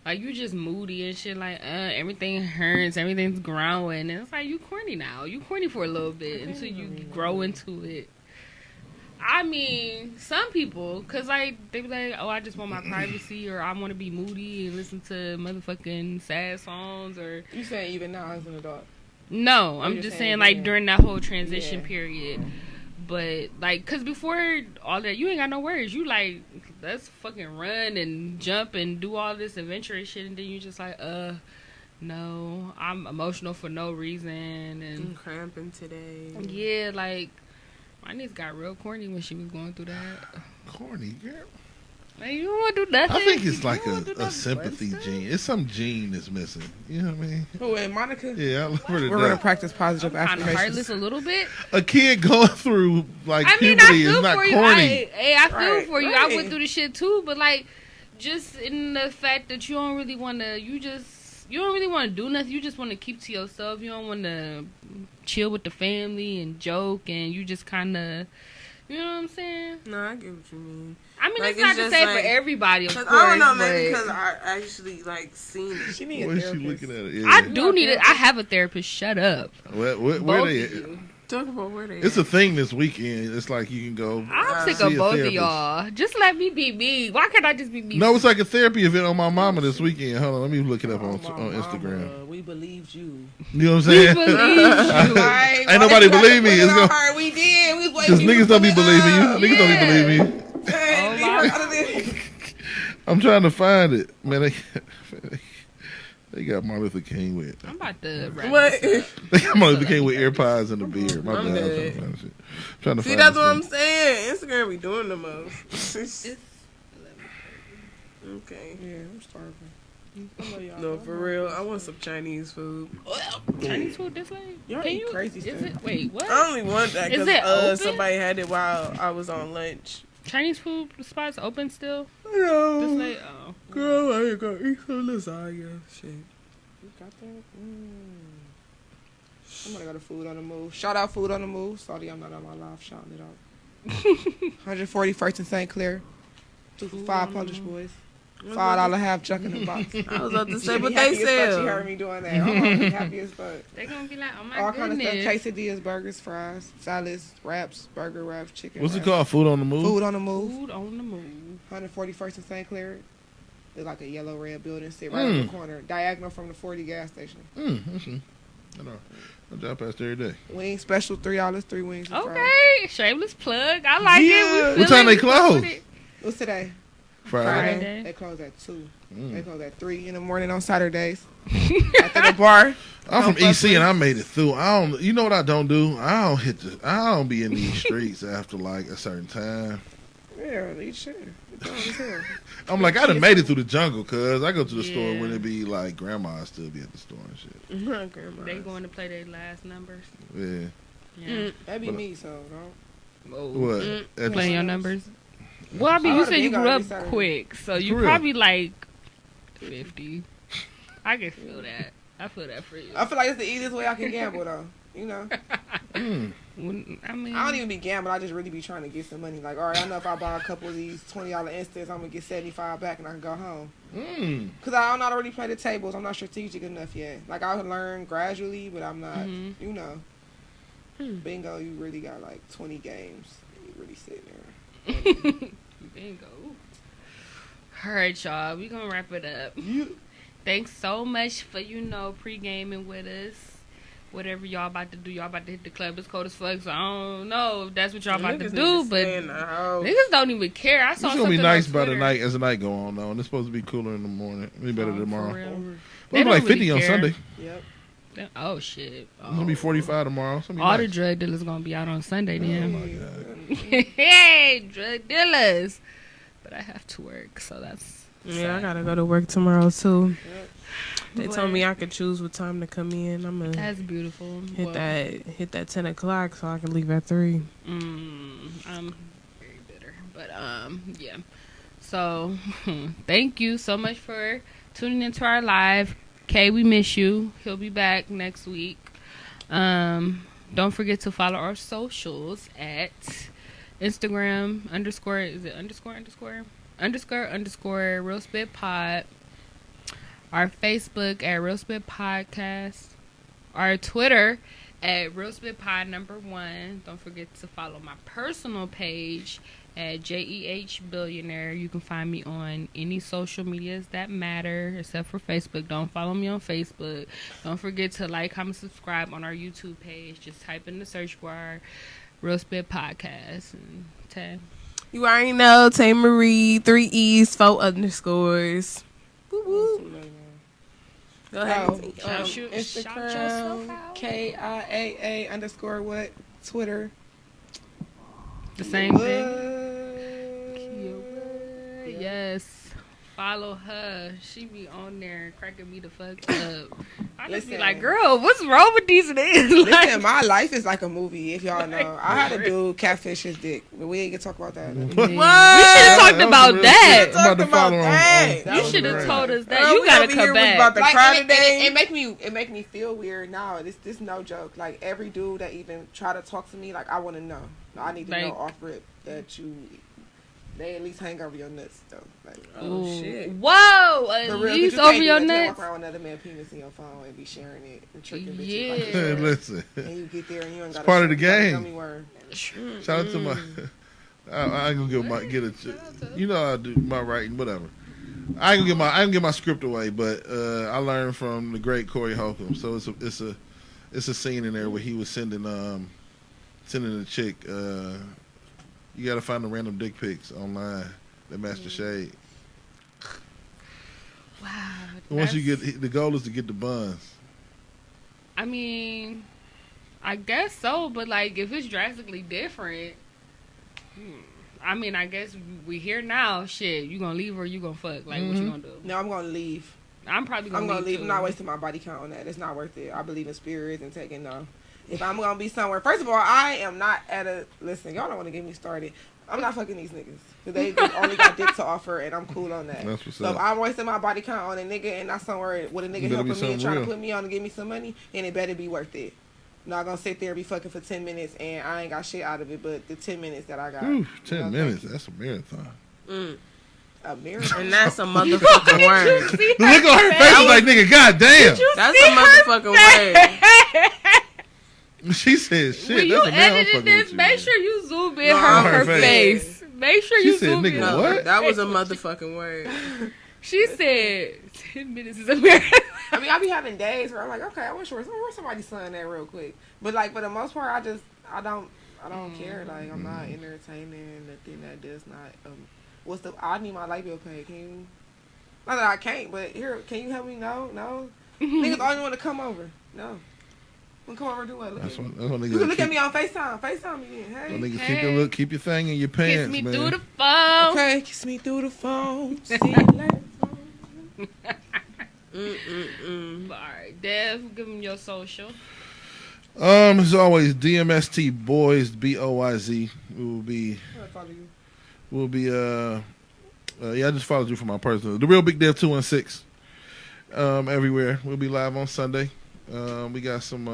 Like you just moody and shit. Like everything hurts, everything's growing, and it's like you corny now. You corny for a little bit until you grow into it. I mean, some people, cause like they be like, oh, I just want my privacy, or I want to be moody and listen to motherfucking sad songs, or you saying even now as an adult. No, I'm just saying like during that whole transition period. But like, cause before all that, you ain't got no words. You like, let's fucking run and jump and do all this adventurous shit, and then you just like, no, I'm emotional for no reason, and I'm cramping today. Yeah, like my niece got real corny when she was going through that. Corny, girl. Like, you don't want to do nothing. I think it's like a sympathy gene. It's some gene that's missing. You know what I mean? Who, and Monica? Yeah, I love her to We're going to practice positive kind of affirmations. heartless a little bit. A kid going through like puberty is not corny. I feel for you. I went through the shit too, but like, just in the fact that you don't really want to, you don't really want to do nothing. You just want to keep to yourself. You don't want to chill with the family and joke, and you just kind of, you know what I'm saying? No, I get what you mean. I mean, like, it's not to say like, for everybody, of course. I don't know, maybe because I actually like seen it. She need a Where's therapist. she looking at it? Yeah. I do need it. I have a therapist. Shut up. Where Both they of you. Talk about where they It's a thing this weekend. It's like you can go. I'm sick see of a both of therapist. y'all. Just let me be me. Why can't I just be me? No, it's like a therapy event on my mama this weekend. Hold on, let me look it up on Instagram. We believed you. You know what I'm We saying? believe you. Ain't nobody believe me. It's gonna, Hard. We did. We because niggas don't be believing you. Niggas don't be believing me. Oh, I'm trying to find it, man. They got Martin Luther King with. I'm about to wrap What? this up. They got Martin Luther King with earpods and a beard. My I'm bad. dead. Trying to See, find that's this what I'm thing. saying. Instagram be doing the most. Okay. Yeah, I'm starving. No, for real. I want some Chinese food. Chinese food this way? Y'all Can eat you? crazy Is stuff. it? Wait, what? I only want that Is because it open? somebody had it while I was on lunch. Chinese food spots open still? No. This way? Oh. Girl, I ain't gonna eat some lasagna. Shit. You got that? Somebody got a Food on the Move. Shout out Food on the Move. Sorry, I'm not on my live shouting it out. 141st in St. Clair. 2 for $5 Polish boys. $5 half junk in the box. I was about to say, She but be they happy as fuck. She sell. heard me doing that. I'm gonna be happy as fuck. They're gonna be like, oh my All kind of goodness. stuff. Quesadillas, burgers, fries, salads, wraps, burger wraps, chicken What's it wraps. called? Food on the move. Food on the Move. Food on the move. 141st in St. Clair. They're like a yellow red building, sit right in the corner, diagonal from the 40 gas station. I know. I drive past every day. Wings special, $3, 3 wings. and fries. Okay, shameless plug. I like Yeah. it. What time they close? What's today? Friday. Friday. They close at 2. They close at 3 in the morning on Saturdays. After the bar. I'm from Don't fuck EC with and I made it through. I don't. You know what I don't do? I don't be in these streets after like a certain time. Yeah, eat shit. It's on as hell. I'm like, I done made it through the jungle, cuz I go to the store Yeah. when it be like grandma still be at the store and shit. My grandma. They going to play their last numbers. Yeah. Yeah. That be me, so don't. What? At Playing the, your numbers. Well, I mean, I you would've said you been grew gone up every Saturday. quick, so you For real. probably like 50. I can feel that. I feel that for you. I feel like it's the easiest way I can gamble, though. You know? I mean, I don't even be gambling. I just really be trying to get some money. Like, all right, I know if I buy a couple of these $20 instants, I'm going to get 75 back and I can go home. Because I don't know how to really play the tables. I'm not strategic enough yet. Like, I'll learn gradually, but I'm not, you know. Bingo, you really got like 20 games. You really sitting there. Bingo. All right, y'all. We gonna wrap it up. Thanks so much for pre-gaming with us. Whatever y'all about to do, y'all about to hit the club. It's cold as fuck, so I don't know if that's what y'all about to do, but niggas don't even care. I saw it's something gonna be nice on by the Twitter. night as the night go on though, and it's supposed to be cooler in the morning. It'll be better For tomorrow. real. But it'll be like 50 on care. Sunday. Yep. Oh shit! It's gonna be 45 tomorrow. It's gonna be All the nice. drug dealers gonna be out on Sunday Oh then. my god. Hey, drug dealers! But I have to work, so that's Yeah, I gotta go to work tomorrow too. Yep. They told me I could choose what time to come in. I'm gonna that's beautiful. Well, hit that 10 o'clock so I can leave at 3. I'm very bitter, but yeah. So thank you so much for tuning into our live. Kay, we miss you. He'll be back next week. don't forget to follow our socials at Instagram __ Real Spit Pod. Our Facebook at Real Spit Podcast. Our Twitter at Real Spit Pod #1. Don't forget to follow my personal page at JEH Billionaire. You can find me on any social medias that matter except for Facebook. Don't follow me on Facebook. Don't forget to like, comment, subscribe on our YouTube page. Just type in the search bar Real Spit Podcast. And Tay. You already know, Tay Marie, 3 E's, 4 underscores. Woo woo. Go ahead. Instagram, KIAA _ what? Twitter. The same thing. Yes. Follow her. She be on there cracking me the fuck up. I just be like, girl, what's wrong with these niggas? Listen, my life is like a movie, if y'all know. I had to do catfish his dick, but we ain't gonna talk about that. We should have talked about that. You should have told us that. You gotta come back. About the crowd today. It make me feel weird now. This no joke. Like every dude that even try to talk to me, like I want to know. I need to know off rip that they at least hang over your nuts though. Like, oh shit! Whoa, at least over your nuts. You walk around with another man's penis in your phone and be sharing it and tricking bitches. Like listen, and you get there and you ain't got. It's part of the game. Shout out to my. I ain't gonna get a. You know I do my writing, whatever. I ain't gonna get my script away, but I learned from the great Corey Holcomb. So it's a scene in there where he was sending a chick. You gotta find the random dick pics online that match the shade. Wow. Once you get the goal is to get the buns. I mean, I guess so, but like if it's drastically different, I mean, I guess we here now. Shit, you gonna leave or you gonna fuck? Like, what you gonna do? No, I'm gonna leave. I'm gonna leave. I'm not wasting my body count on that. It's not worth it. I believe in spirits and taking no. If I'm gonna be somewhere, first of all, I am not at a. Listen, y'all don't want to get me started. I'm not fucking these niggas because they only got dick to offer, and I'm cool on that. That's what's so up. if I'm wasting my body count on a nigga and not somewhere with a nigga helping me and trying to put me on and give me some money, then it better be worth it. I'm not gonna sit there and be fucking for 10 minutes and I ain't got shit out of it, but the 10 minutes that I got. 10 minutes, that's a marathon. A marathon, and that's a motherfucking word. The look on her face was like, nigga, goddamn. That's a motherfucking word. She said, "Shit." When you edited this, make sure you zoom in her face. Make sure you zoom in. Nigga, what? That was a motherfucking word. She said 10 minutes is a marathon. I mean, I be having days where I'm like, okay, I wish where somebody's son that real quick. But like for the most part, I don't care. Like I'm not entertaining nothing that does not. I need my light bill paid. Can you? Not that I can't, but here, can you help me? No. Niggas only want to come over. No. Come over and do what? That's what you can look at me on FaceTime. FaceTime me then. Hey. Niggas keep your thing in your pants, man. Kiss me through the phone. Okay, kiss me through the phone. See you later. Alright, Dev, give them your social. As always, DMST Boys, BOYZ. We'll be. I just followed you for my personal. The Real Big Dev 216. Everywhere. We'll be live on Sunday. We got some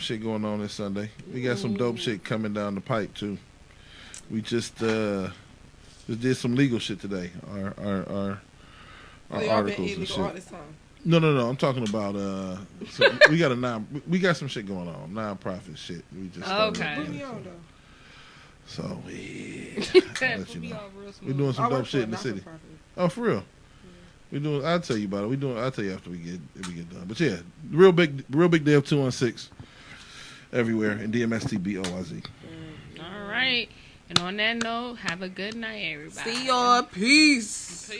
shit going on this Sunday. We got some dope shit coming down the pipe too. We just did some legal shit today. Our articles and shit. All this time. No. I'm talking about we got some shit going on. Non-profit shit. We just okay. Put me on though. So let you know. We're doing some dope shit in the city. Oh, for real. I'll tell you about it. I'll tell you after we get done. But yeah, real big Dev 216 everywhere and DMST BOYZ. All right. And on that note, have a good night, everybody. See y'all. Peace.